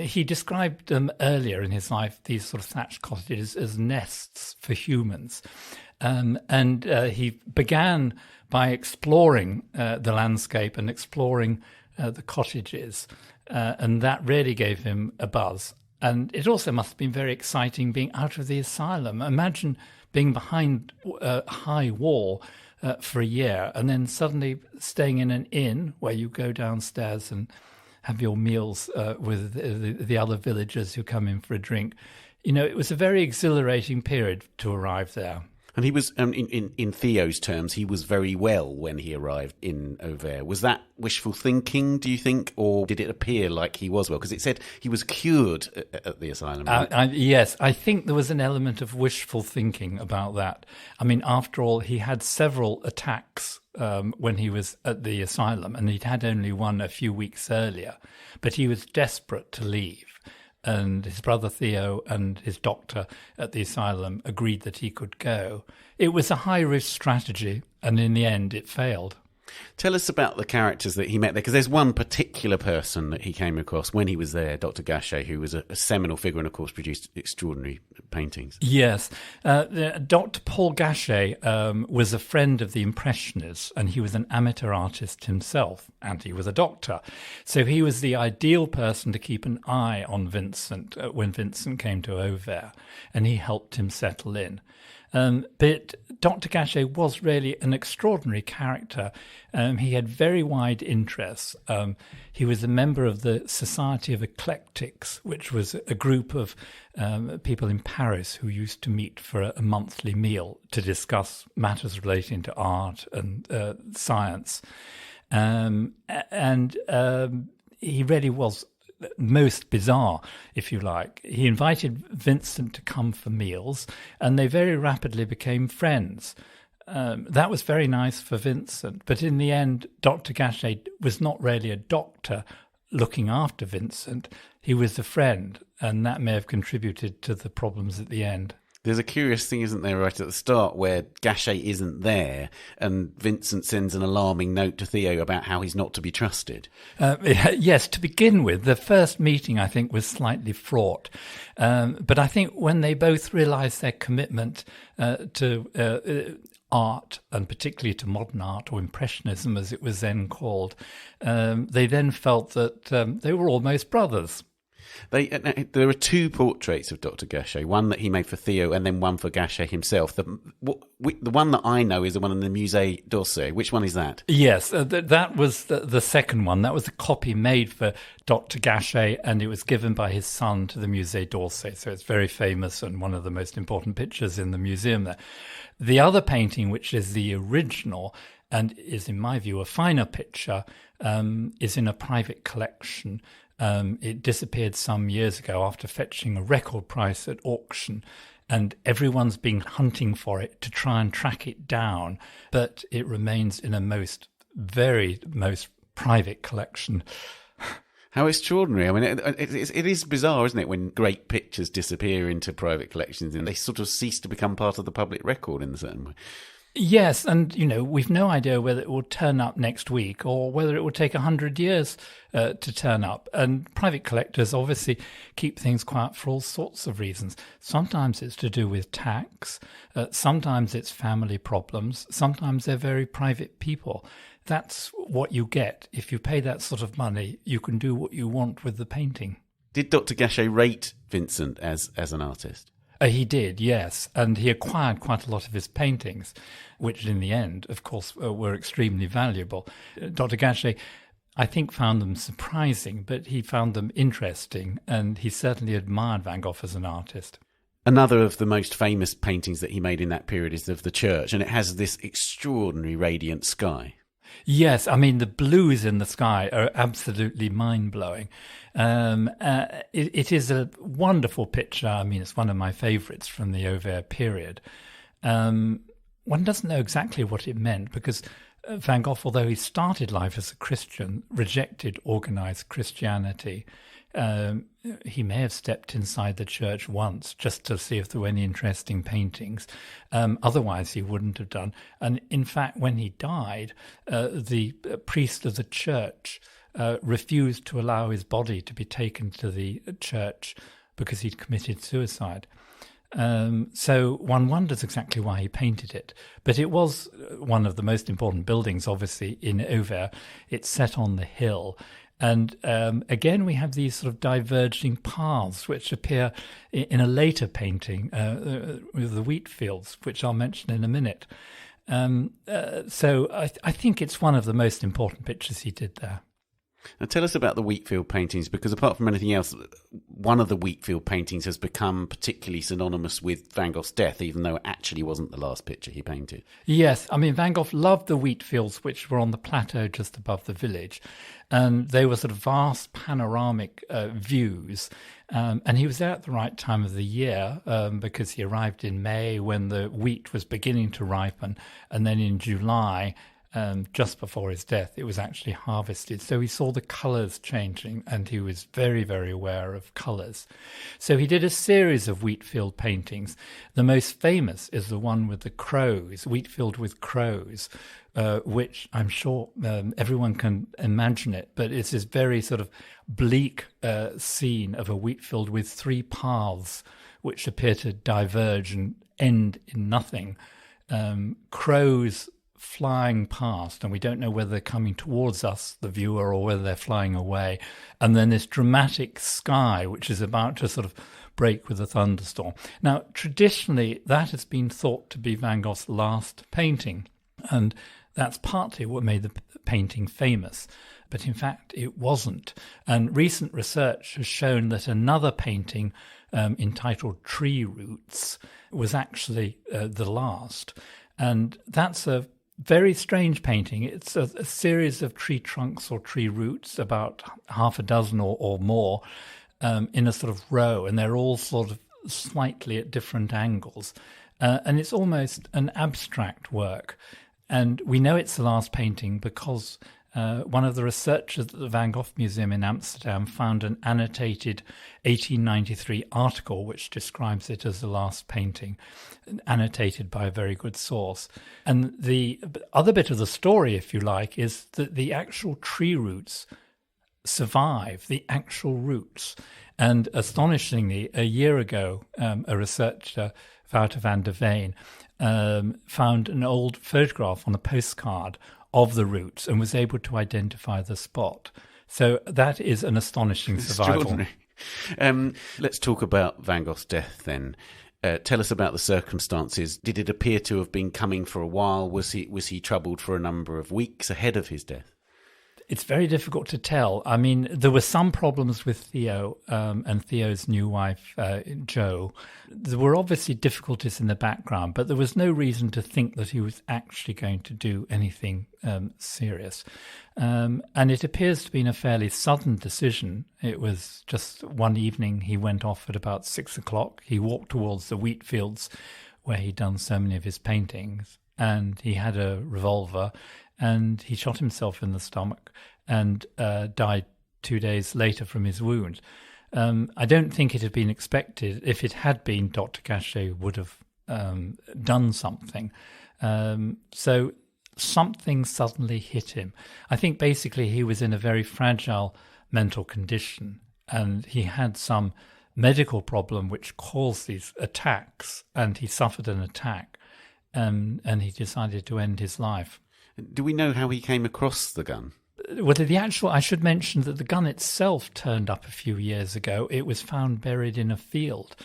He described them earlier in his life, these sort of thatched cottages, as nests for humans. And he began by exploring the landscape and exploring the cottages. And that really gave him a buzz. And it also must have been very exciting being out of the asylum. Imagine being behind a high wall for a year and then suddenly staying in an inn where you go downstairs and have your meals with the other villagers who come in for a drink. It was a very exhilarating period to arrive there. And he was, in Theo's terms, he was very well when he arrived in Auvers. Was that wishful thinking, do you think, or did it appear like he was well? Because it said he was cured at the asylum. Right? Yes, I think there was an element of wishful thinking about that. I mean, after all, he had several attacks when he was at the asylum, and he'd had only one a few weeks earlier. But he was desperate to leave. And his brother Theo and his doctor at the asylum agreed that he could go. It was a high-risk strategy, and in the end, it failed. Tell us about the characters that he met there, because there's one particular person that he came across when he was there, Dr. Gachet, who was a seminal figure and, of course, produced extraordinary paintings. Yes. Dr. Paul Gachet was a friend of the Impressionists, and he was an amateur artist himself, and he was a doctor. So he was the ideal person to keep an eye on Vincent when Vincent came to Auvers, and he helped him settle in. But Dr. Gachet was really an extraordinary character. He had very wide interests. He was a member of the Society of Eclectics, which was a group of people in Paris who used to meet for a monthly meal to discuss matters relating to art and science. And he really was most bizarre, if you like. He invited Vincent to come for meals, and they very rapidly became friends. That was very nice for Vincent, but in the end, Dr. Gachet was not really a doctor looking after Vincent. He was a friend, and that may have contributed to the problems at the end. There's a curious thing, isn't there, right at the start, where Gachet isn't there and Vincent sends an alarming note to Theo about how he's not to be trusted. Yes, to begin with, the first meeting, I think, was slightly fraught. But I think when they both realised their commitment to art, and particularly to modern art, or Impressionism as it was then called, they then felt that they were almost brothers. There are two portraits of Dr. Gachet, one that he made for Theo and then one for Gachet himself. The one that I know is the one in the Musée d'Orsay. Which one is that? Yes, that was the second one. That was a copy made for Dr. Gachet, and it was given by his son to the Musée d'Orsay. So it's very famous and one of the most important pictures in the museum there. The other painting, which is the original and is, in my view, a finer picture, is in a private collection. It disappeared some years ago after fetching a record price at auction, and everyone's been hunting for it to try and track it down, but it remains in a most private collection. How extraordinary. I mean, it is bizarre, isn't it, when great pictures disappear into private collections and they sort of cease to become part of the public record in a certain way. Yes, and, we've no idea whether it will turn up next week or whether it will take 100 years to turn up. And private collectors obviously keep things quiet for all sorts of reasons. Sometimes it's to do with tax. Sometimes it's family problems. Sometimes they're very private people. That's what you get. If you pay that sort of money, you can do what you want with the painting. Did Dr. Gachet rate Vincent as an artist? He did, yes, and he acquired quite a lot of his paintings, which in the end, of course, were extremely valuable. Dr. Gachet, I think, found them surprising, but he found them interesting, and he certainly admired Van Gogh as an artist. Another of the most famous paintings that he made in that period is of the church, and it has this extraordinary radiant sky. Yes, I mean, the blues in the sky are absolutely mind-blowing. It is a wonderful picture. I mean, it's one of my favourites from the Auvers period. One doesn't know exactly what it meant because Van Gogh, although he started life as a Christian, rejected organised Christianity. He may have stepped inside the church once just to see if there were any interesting paintings. Otherwise, he wouldn't have done. And in fact, when he died, the priest of the church refused to allow his body to be taken to the church because he'd committed suicide. So one wonders exactly why he painted it. But it was one of the most important buildings, obviously, in Auvers. It's set on the hill. And again, we have these sort of diverging paths which appear in a later painting with the wheat fields, which I'll mention in a minute. So I think it's one of the most important pictures he did there. Now tell us about the Wheatfield paintings, because apart from anything else, one of the Wheatfield paintings has become particularly synonymous with Van Gogh's death, even though it actually wasn't the last picture he painted. Yes, I mean, Van Gogh loved the wheat fields, which were on the plateau just above the village. And they were sort of vast panoramic views. And he was there at the right time of the year because he arrived in May when the wheat was beginning to ripen. And then in July, just before his death, it was actually harvested. So he saw the colours changing and he was very, very aware of colours. So he did a series of Wheatfield paintings. The most famous is the one with the crows, Wheatfield with crows, which I'm sure everyone can imagine it, but it's this very sort of bleak scene of a wheatfield with three paths which appear to diverge and end in nothing. Crows flying past, and we don't know whether they're coming towards us, the viewer, or whether they're flying away. And then this dramatic sky, which is about to sort of break with a thunderstorm. Now, traditionally, that has been thought to be Van Gogh's last painting, and that's partly what made the painting famous. But in fact, it wasn't. And recent research has shown that another painting entitled Tree Roots was actually the last. And that's a very strange painting. It's a series of tree trunks or tree roots, about half a dozen or more, in a sort of row, and they're all sort of slightly at different angles. And it's almost an abstract work. And we know it's the last painting because one of the researchers at the Van Gogh Museum in Amsterdam found an annotated 1893 article which describes it as the last painting, annotated by a very good source. And the other bit of the story, if you like, is that the actual tree roots survive, the actual roots. And astonishingly, a year ago, a researcher, Wouter van der Veen, found an old photograph on a postcard of the roots and was able to identify the spot. So that is an astonishing survival. Let's talk about Van Gogh's death then. Tell us about the circumstances. Did it appear to have been coming for a while? Was he troubled for a number of weeks ahead of his death? It's very difficult to tell. I mean, there were some problems with Theo and Theo's new wife, Jo. There were obviously difficulties in the background, but there was no reason to think that he was actually going to do anything serious. And it appears to have been a fairly sudden decision. It was just one evening he went off at about 6 o'clock. He walked towards the wheat fields where he'd done so many of his paintings, and he had a revolver, and he shot himself in the stomach and died 2 days later from his wound. I don't think it had been expected. If it had been, Dr. Gachet would have done something. So something suddenly hit him. I think basically he was in a very fragile mental condition, and he had some medical problem which caused these attacks, and he suffered an attack, and he decided to end his life. Do we know how he came across the gun? Well, I should mention that the gun itself turned up a few years ago. It was found buried in a field,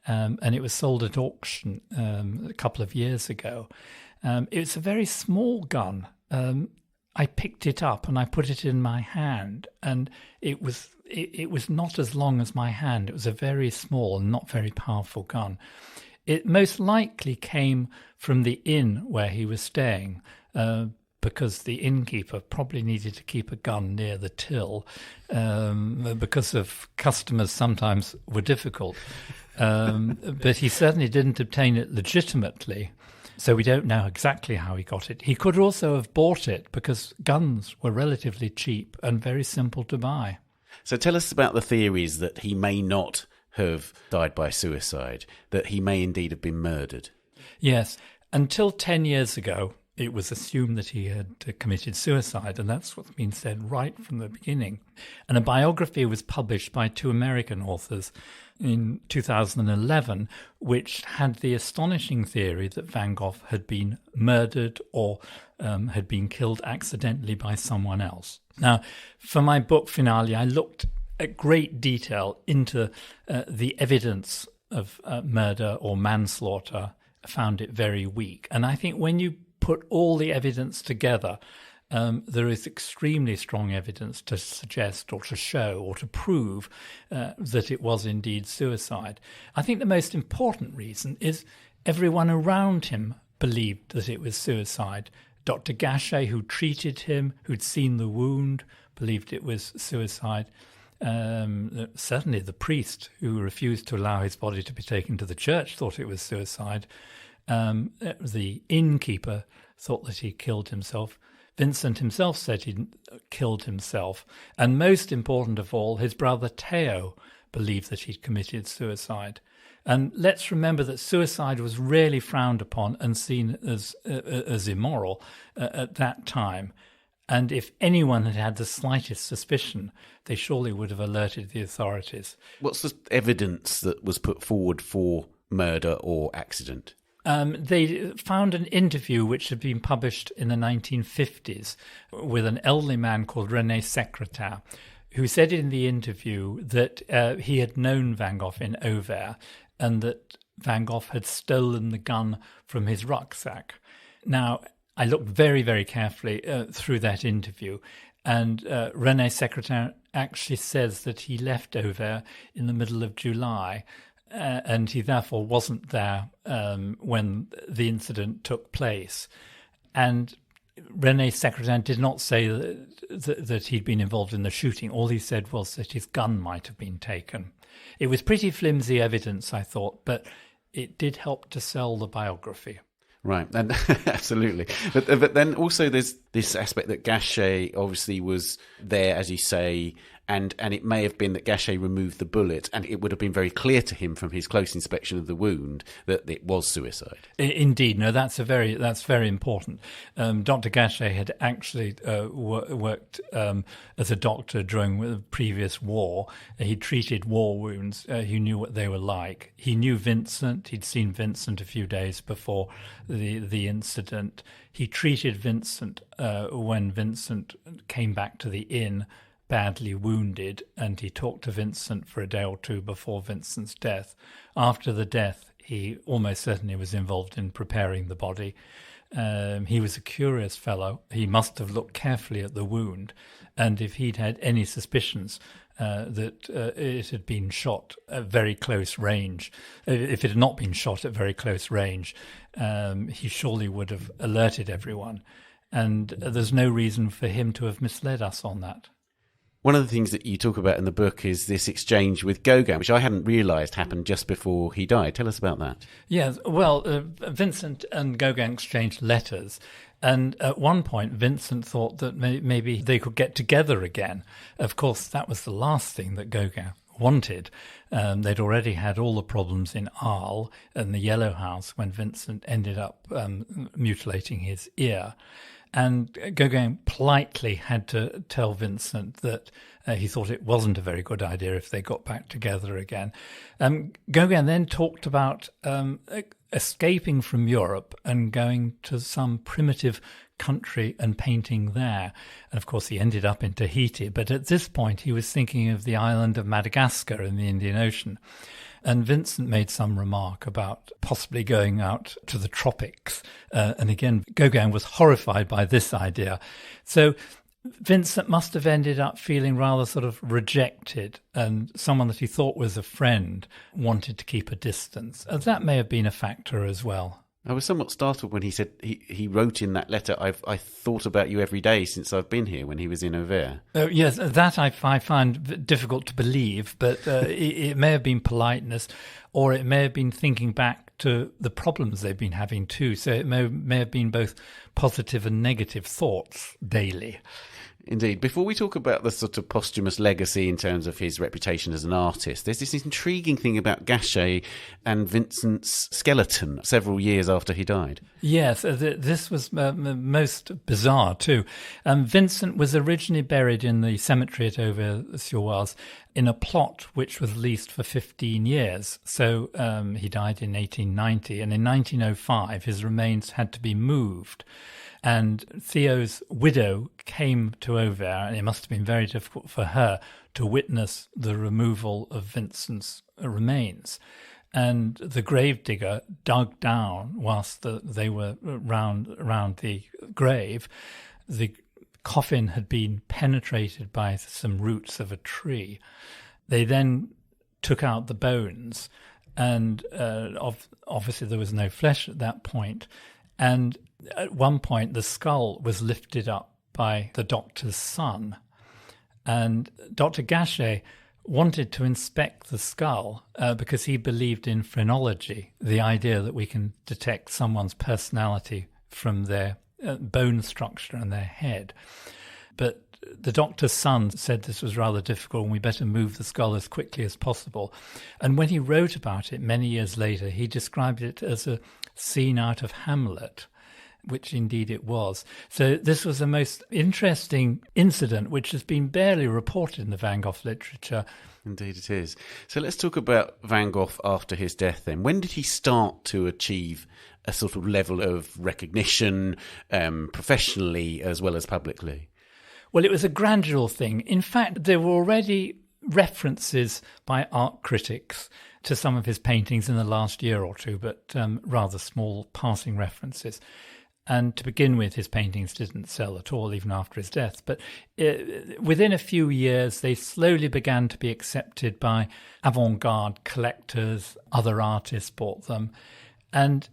and it was sold at auction a couple of years ago. It's a very small gun. I picked it up and I put it in my hand, and it was not as long as my hand. It was a very small and not very powerful gun. It most likely came from the inn where he was staying, because the innkeeper probably needed to keep a gun near the till, because of customers sometimes were difficult. But he certainly didn't obtain it legitimately, so we don't know exactly how he got it. He could also have bought it because guns were relatively cheap and very simple to buy. So tell us about the theories that he may not have died by suicide, that he may indeed have been murdered. Yes, until 10 years ago, it was assumed that he had committed suicide, and that's what's been said right from the beginning. And a biography was published by two American authors in 2011, which had the astonishing theory that Van Gogh had been murdered or had been killed accidentally by someone else. Now, for my book finale, I looked at great detail into the evidence of murder or manslaughter, found it very weak. And I think when you put all the evidence together, there is extremely strong evidence to suggest or to show or to prove that it was indeed suicide. I think the most important reason is everyone around him believed that it was suicide. Dr. Gachet, who treated him, who'd seen the wound, believed it was suicide. Certainly the priest, who refused to allow his body to be taken to the church, thought it was suicide. The innkeeper thought that he killed himself. Vincent himself said he killed himself. And most important of all, his brother Theo believed that he'd committed suicide. And let's remember that suicide was really frowned upon and seen as immoral at that time. And if anyone had had the slightest suspicion, they surely would have alerted the authorities. What's the evidence that was put forward for murder or accident? They found an interview which had been published in the 1950s with an elderly man called René Secrétaire, who said in the interview that he had known Van Gogh in Auvers and that Van Gogh had stolen the gun from his rucksack. Now, I looked very, very carefully through that interview, and René Secrétaire actually says that he left Auvers in the middle of July, and he therefore wasn't there when the incident took place. And René Secretin did not say that he'd been involved in the shooting. All he said was that his gun might have been taken. It was pretty flimsy evidence, I thought, but it did help to sell the biography. Right, and absolutely. But then also there's this aspect that Gachet obviously was there, as you say, and it may have been that Gachet removed the bullet, and it would have been very clear to him from his close inspection of the wound that it was suicide. Indeed, no, that's very important. Dr. Gachet had actually worked as a doctor during the previous war. He treated war wounds. He knew what they were like. He knew Vincent. He'd seen Vincent a few days before the incident. He treated Vincent when Vincent came back to the inn badly wounded, and he talked to Vincent for a day or two before Vincent's death. After the death, he almost certainly was involved in preparing the body. He was a curious fellow. He must have looked carefully at the wound, and if he'd had any suspicions that it had been shot at very close range, if it had not been shot at very close range, he surely would have alerted everyone. And there's no reason for him to have misled us on that. One of the things that you talk about in the book is this exchange with Gogh, which I hadn't realised happened just before he died. Tell us about that. Yes, well, Vincent and Gogh exchanged letters. And at one point, Vincent thought that maybe they could get together again. Of course, that was the last thing that Gogh wanted. They'd already had all the problems in Arles and the Yellow House when Vincent ended up mutilating his ear. And Gogh politely had to tell Vincent that he thought it wasn't a very good idea if they got back together again. Gogh then talked about escaping from Europe and going to some primitive country and painting there. And of course, he ended up in Tahiti. But at this point, he was thinking of the island of Madagascar in the Indian Ocean. And Vincent made some remark about possibly going out to the tropics. And again, Gogh was horrified by this idea. So Vincent must have ended up feeling rather sort of rejected, and someone that he thought was a friend wanted to keep a distance. And that may have been a factor as well. I was somewhat startled when he said he wrote in that letter, I thought about you every day since I've been here, when he was in Auvers. Yes, that I find difficult to believe, but it may have been politeness, or it may have been thinking back to the problems they've been having too. So it may have been both positive and negative thoughts daily. Indeed. Before we talk about the sort of posthumous legacy in terms of his reputation as an artist, there's this intriguing thing about Gachet and Vincent's skeleton several years after he died. Yes, this was most bizarre too. Vincent was originally buried in the cemetery at Auvers-sur-Oise in a plot which was leased for 15 years. So he died in 1890, and in 1905 his remains had to be moved. And Theo's widow came to Auvers, and it must have been very difficult for her to witness the removal of Vincent's remains. And the gravedigger dug down whilst they were round the grave. The coffin had been penetrated by some roots of a tree. They then took out the bones, and obviously there was no flesh at that point. And at one point, the skull was lifted up by the doctor's son. And Dr. Gachet wanted to inspect the skull because he believed in phrenology, the idea that we can detect someone's personality from their bone structure and their head. But the doctor's son said this was rather difficult and we better move the skull as quickly as possible. And when he wrote about it many years later, he described it as a scene out of Hamlet, which indeed it was. So this was a most interesting incident which has been barely reported in the Van Gogh literature. Indeed it is. So let's talk about Van Gogh after his death then. When did he start to achieve a sort of level of recognition professionally as well as publicly? Well, it was a gradual thing. In fact, there were already references by art critics to some of his paintings in the last year or two, but rather small passing references. And to begin with, his paintings didn't sell at all, even after his death. But within a few years, they slowly began to be accepted by avant-garde collectors. Other artists bought them. And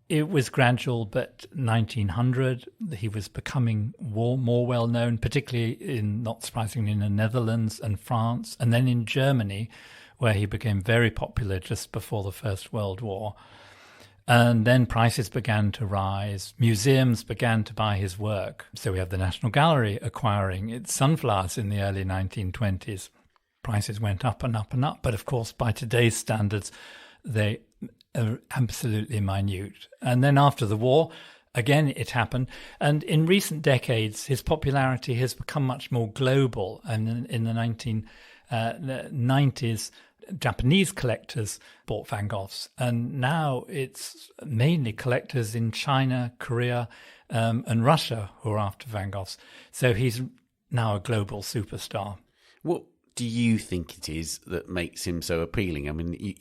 It was gradual, but 1900, he was becoming more well known, particularly not surprisingly, in the Netherlands and France, and then in Germany, where he became very popular just before the First World War. And then prices began to rise. Museums began to buy his work. So we have the National Gallery acquiring its sunflowers in the early 1920s. Prices went up and up and up. But of course, by today's standards, they are absolutely minute. And then after the war, again, it happened. And in recent decades, his popularity has become much more global. And in the 1990s, Japanese collectors bought Van Goghs, and now it's mainly collectors in China, Korea, and Russia who are after Van Goghs. So he's now a global superstar. What do you think it is that makes him so appealing? I mean,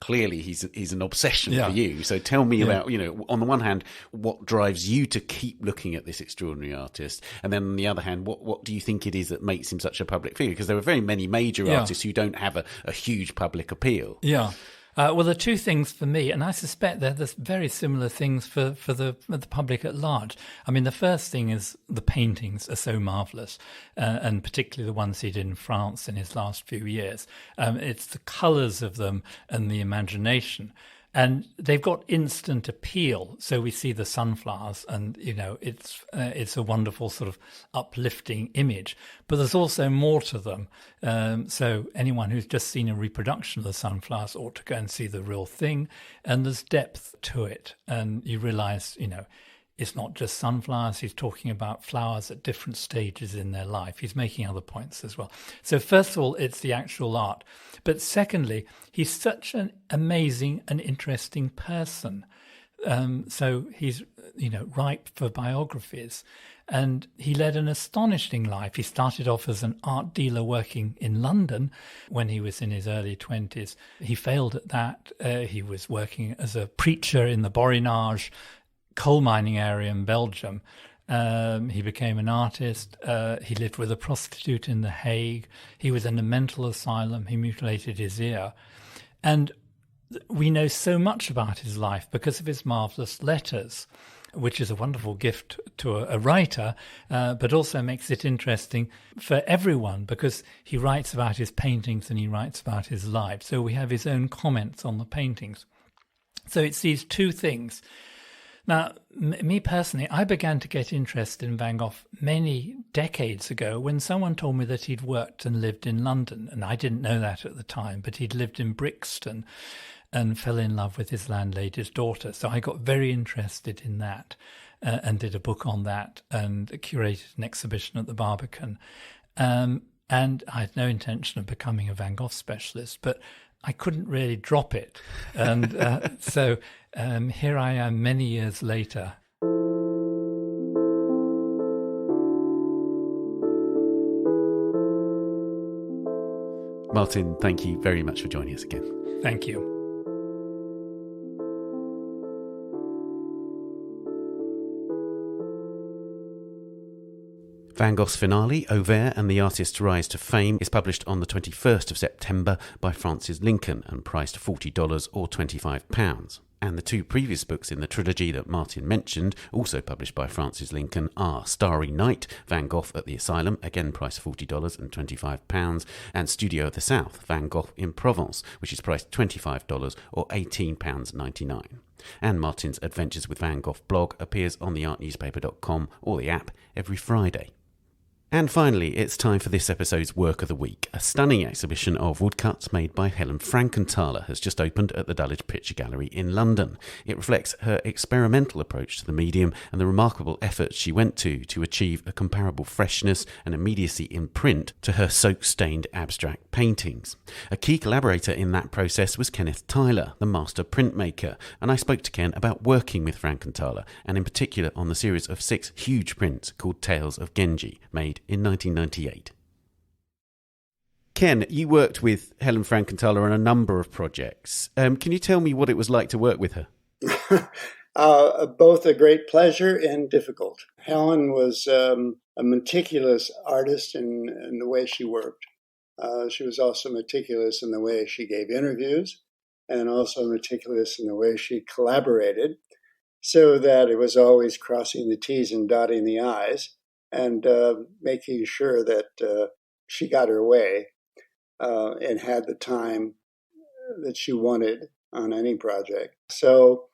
clearly he's an obsession for you. So tell me about, on the one hand, what drives you to keep looking at this extraordinary artist? And then on the other hand, what do you think it is that makes him such a public figure? Because there are very many major artists who don't have a huge public appeal. Yeah. Well, there are two things for me, and I suspect they're very similar things for the public at large. I mean, the first thing is the paintings are so marvellous, and particularly the ones he did in France in his last few years. It's the colours of them and the imagination. And they've got instant appeal. So we see the sunflowers and, it's a wonderful sort of uplifting image. But there's also more to them. So anyone who's just seen a reproduction of the sunflowers ought to go and see the real thing. And there's depth to it. And you realise, it's not just sunflowers. He's talking about flowers at different stages in their life. He's making other points as well. So first of all, it's the actual art. But secondly, he's such an amazing and interesting person. So he's, ripe for biographies. And he led an astonishing life. He started off as an art dealer working in London when he was in his early 20s. He failed at that. He was working as a preacher in the Borinage coal mining area in Belgium. He became an artist. He lived with a prostitute in The Hague. He was in a mental asylum. He mutilated his ear. And we know so much about his life because of his marvellous letters, which is a wonderful gift to a writer, but also makes it interesting for everyone because he writes about his paintings and he writes about his life. So we have his own comments on the paintings. So it's these two things. Now, me personally, I began to get interested in Van Gogh many decades ago when someone told me that he'd worked and lived in London. And I didn't know that at the time, but he'd lived in Brixton and fell in love with his landlady's daughter. So I got very interested in that and did a book on that and curated an exhibition at the Barbican. And I had no intention of becoming a Van Gogh specialist, but I couldn't really drop it. And so here I am many years later. Martin, thank you very much for joining us again. Thank you. Van Gogh's finale, Auvert and the Artist's Rise to Fame, is published on the 21st of September by Francis Lincoln and priced $40 or £25. And the two previous books in the trilogy that Martin mentioned, also published by Francis Lincoln, are Starry Night, Van Gogh at the Asylum, again priced $40 and £25, and Studio of the South, Van Gogh in Provence, which is priced $25 or £18.99. And Martin's Adventures with Van Gogh blog appears on theartnewspaper.com or the app every Friday. And finally, it's time for this episode's Work of the Week. A stunning exhibition of woodcuts made by Helen Frankenthaler has just opened at the Dulwich Picture Gallery in London. It reflects her experimental approach to the medium and the remarkable efforts she went to achieve a comparable freshness and immediacy in print to her soak-stained abstract paintings. A key collaborator in that process was Kenneth Tyler, the master-printmaker, and I spoke to Ken about working with Frankenthaler, and in particular on the series of 6 huge prints called Tales of Genji, made in 1998. Ken, you worked with Helen Frankenthaler on a number of projects. Can you tell me what it was like to work with her? Both a great pleasure and difficult. Helen was a meticulous artist in the way she worked. She was also meticulous in the way she gave interviews and also meticulous in the way she collaborated. so that it was always crossing the T's and dotting the I's, and making sure that she got her way and had the time that she wanted on any project. So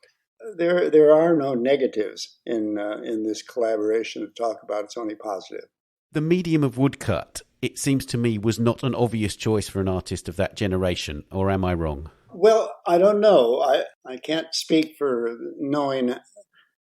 there are no negatives in this collaboration to talk about. It's only positive. The medium of woodcut, it seems to me, was not an obvious choice for an artist of that generation, or am I wrong? Well, I don't know. I can't speak for knowing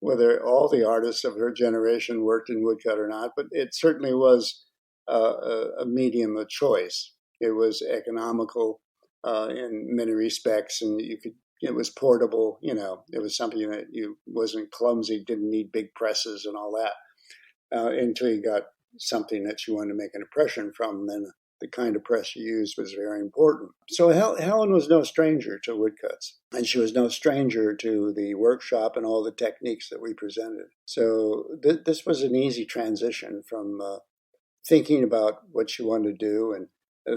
whether all the artists of her generation worked in woodcut or not, but it certainly was a medium of choice. It was economical in many respects, and it was portable. It was something that wasn't clumsy, didn't need big presses and all that. Until you got something that you wanted to make an impression from, then the kind of press you used was very important. So Helen was no stranger to woodcuts, and she was no stranger to the workshop and all the techniques that we presented. So this was an easy transition from thinking about what she wanted to do and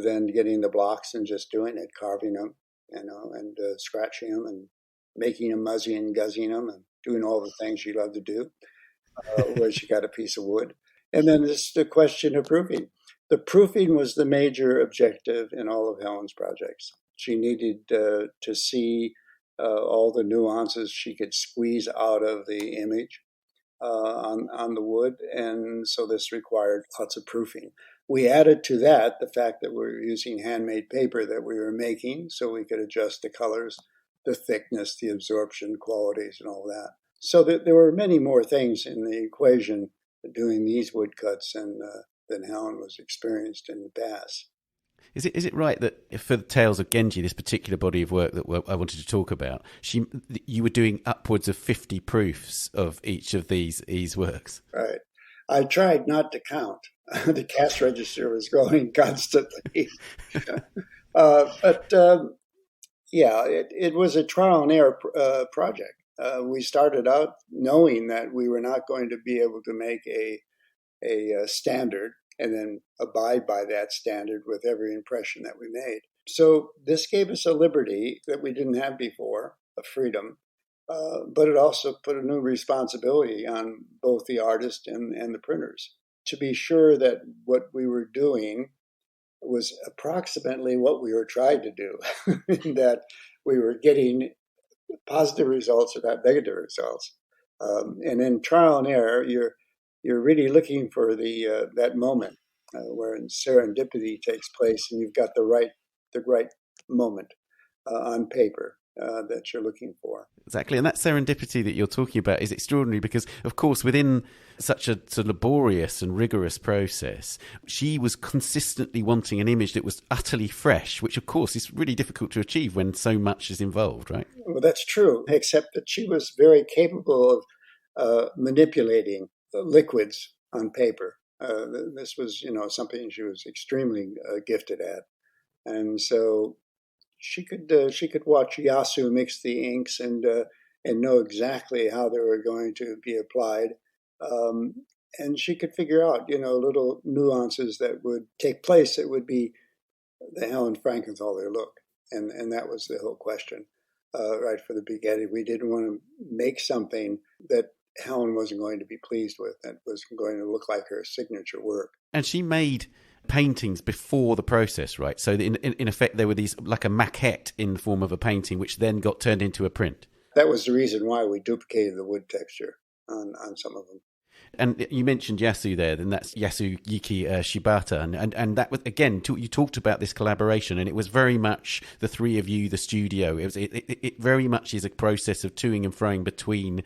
then getting the blocks and just doing it, carving them, and scratching them and making them muzzy and guzzing them and doing all the things she loved to do where she got a piece of wood. And then this the question of proofing. The proofing was the major objective in all of Helen's projects. She needed to see all the nuances she could squeeze out of the image on the wood, and so this required lots of proofing. We added to that the fact that we were using handmade paper that we were making, so we could adjust the colors, the thickness, the absorption qualities, and all that. So there were many more things in the equation doing these woodcuts than Helen was experienced in the past. Is it right that for the Tales of Genji, this particular body of work that I wanted to talk about, you were doing upwards of 50 proofs of each of these works? Right. I tried not to count. The cash register was going constantly. But it was a trial and error project. We started out knowing that we were not going to be able to make a standard and then abide by that standard with every impression that we made. So this gave us a liberty that we didn't have before, a freedom, but it also put a new responsibility on both the artist and the printers to be sure that what we were doing was approximately what we were trying to do, that we were getting positive results or not negative results. And in trial and error, you're really looking for that moment where serendipity takes place, and you've got the right moment on paper that you're looking for. Exactly, and that serendipity that you're talking about is extraordinary because, of course, within such a laborious and rigorous process, she was consistently wanting an image that was utterly fresh, which, of course, is really difficult to achieve when so much is involved, right? Well, that's true, except that she was very capable of manipulating liquids on paper. This was, something she was extremely gifted at, and so she could watch Yasu mix the inks and know exactly how they were going to be applied, and she could figure out, little nuances that would take place. It would be the Helen Frankenthaler look, and that was the whole question right from the beginning. We didn't want to make something that Helen wasn't going to be pleased with, that was going to look like her signature work. And she made paintings before the process, right? So in effect, there were these, like a maquette in the form of a painting, which then got turned into a print. That was the reason why we duplicated the wood texture on some of them. And you mentioned Yasu there, then that's Yasuyuki Shibata. And that was, again, you talked about this collaboration, and it was very much the three of you, the studio. It very much is a process of toing and froing between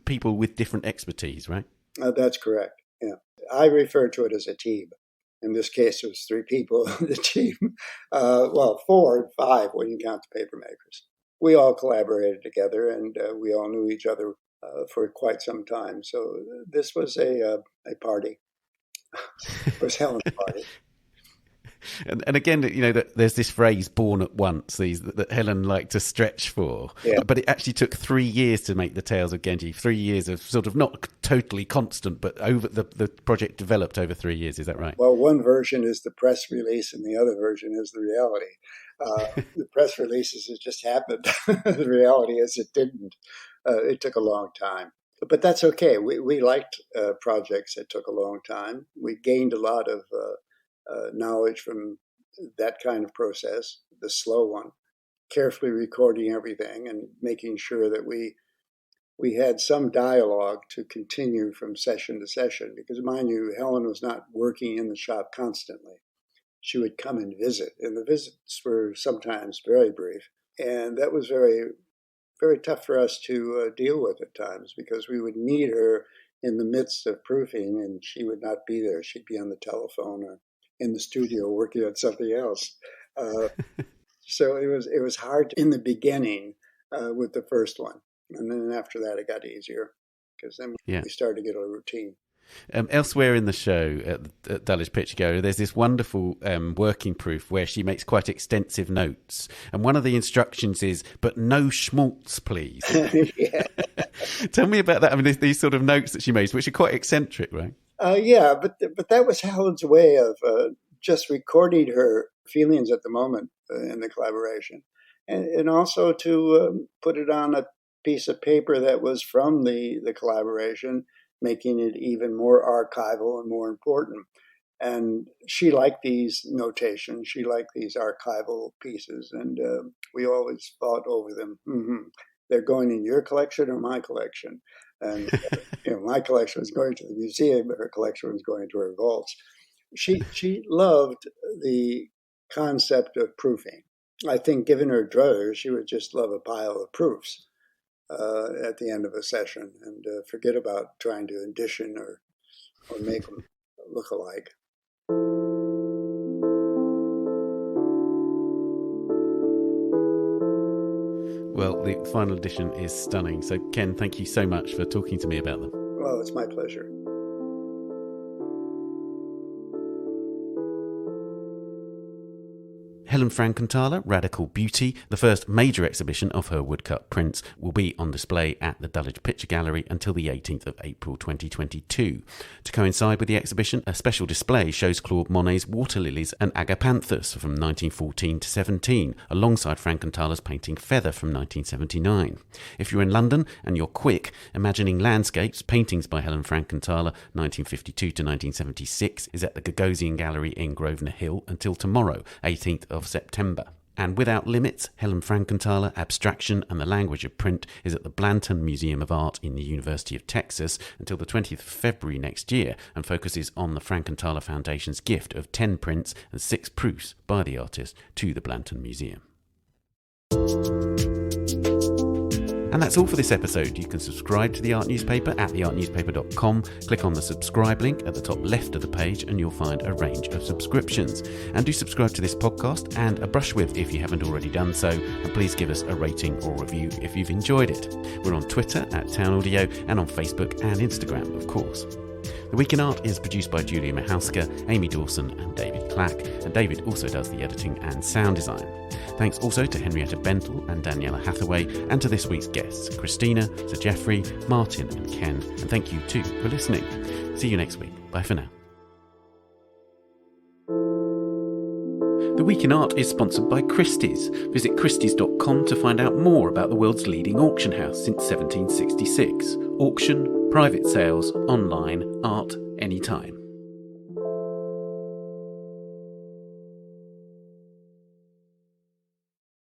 people with different expertise, right? That's correct, yeah. I refer to it as a team. In this case, it was 3 people on the team. 4 and 5 when you count the paper makers. We all collaborated together, and we all knew each other for quite some time. So this was a party. It was Helen's party. And again, there's this phrase "born at once" that Helen liked to stretch for. Yeah. But it actually took 3 years to make the Tales of Genji. 3 years of sort of not totally constant, but over the project developed over 3 years. Is that right? Well, one version is the press release, and the other version is the reality. The press releases, it just happened. The reality is it didn't. It took a long time. But that's okay. We liked projects that took a long time. We gained a lot of knowledge from that kind of process, the slow one, carefully recording everything and making sure that we had some dialogue to continue from session to session. Because mind you, Helen was not working in the shop constantly. She would come and visit, and the visits were sometimes very brief. And that was very, very tough for us to deal with at times, because we would need her in the midst of proofing and she would not be there. She'd be on the telephone or in the studio working on something else. So it was hard in the beginning with the first one. And then after that, it got easier, because then we started to get a routine. Elsewhere in the show at Dulwich Picture Gallery, there's this wonderful working proof where she makes quite extensive notes. And one of the instructions is, but no schmaltz, please. Tell me about that. I mean, these sort of notes that she makes, which are quite eccentric, right? Yeah, but that was Helen's way of just recording her feelings at the moment in the collaboration. And also to put it on a piece of paper that was from the collaboration, making it even more archival and more important. And she liked these notations. She liked these archival pieces. And we always fought over them. They're going in your collection or my collection? And my collection was going to the museum, but her collection was going to her vaults. She loved the concept of proofing. I think given her druthers, she would just love a pile of proofs at the end of a session and forget about trying to addition or make them look alike. Well, the final edition is stunning. So, Ken, thank you so much for talking to me about them. Well, it's my pleasure. Helen Frankenthaler, Radical Beauty, the first major exhibition of her woodcut prints, will be on display at the Dulwich Picture Gallery until the 18th of April 2022. To coincide with the exhibition, a special display shows Claude Monet's Water Lilies and Agapanthus from 1914 to 17, alongside Frankenthaler's painting Feather from 1979. If you're in London and you're quick, Imagining Landscapes, paintings by Helen Frankenthaler, 1952 to 1976, is at the Gogh Gallery in Grosvenor Hill until tomorrow, 18th of September. And Without Limits, Helen Frankenthaler, Abstraction and the Language of Print is at the Blanton Museum of Art in the University of Texas until the 20th of February next year, and focuses on the Frankenthaler Foundation's gift of 10 prints and 6 proofs by the artist to the Blanton Museum. And that's all for this episode. You can subscribe to the Art Newspaper at theartnewspaper.com. Click on the subscribe link at the top left of the page and you'll find a range of subscriptions. And do subscribe to this podcast and a brush with if you haven't already done so. And please give us a rating or review if you've enjoyed it. We're on Twitter at Town Audio and on Facebook and Instagram, of course. The Week in Art is produced by Julia Michalska, Amy Dawson and David Clack, and David also does the editing and sound design. Thanks also to Henrietta Bentle and Daniela Hathaway, and to this week's guests, Cristina, Sir Geoffrey, Martin and Ken, and thank you too for listening. See you next week. Bye for now. The Week in Art is sponsored by Christie's. Visit christies.com to find out more about the world's leading auction house since 1766. Auction, private sales, online, art, anytime.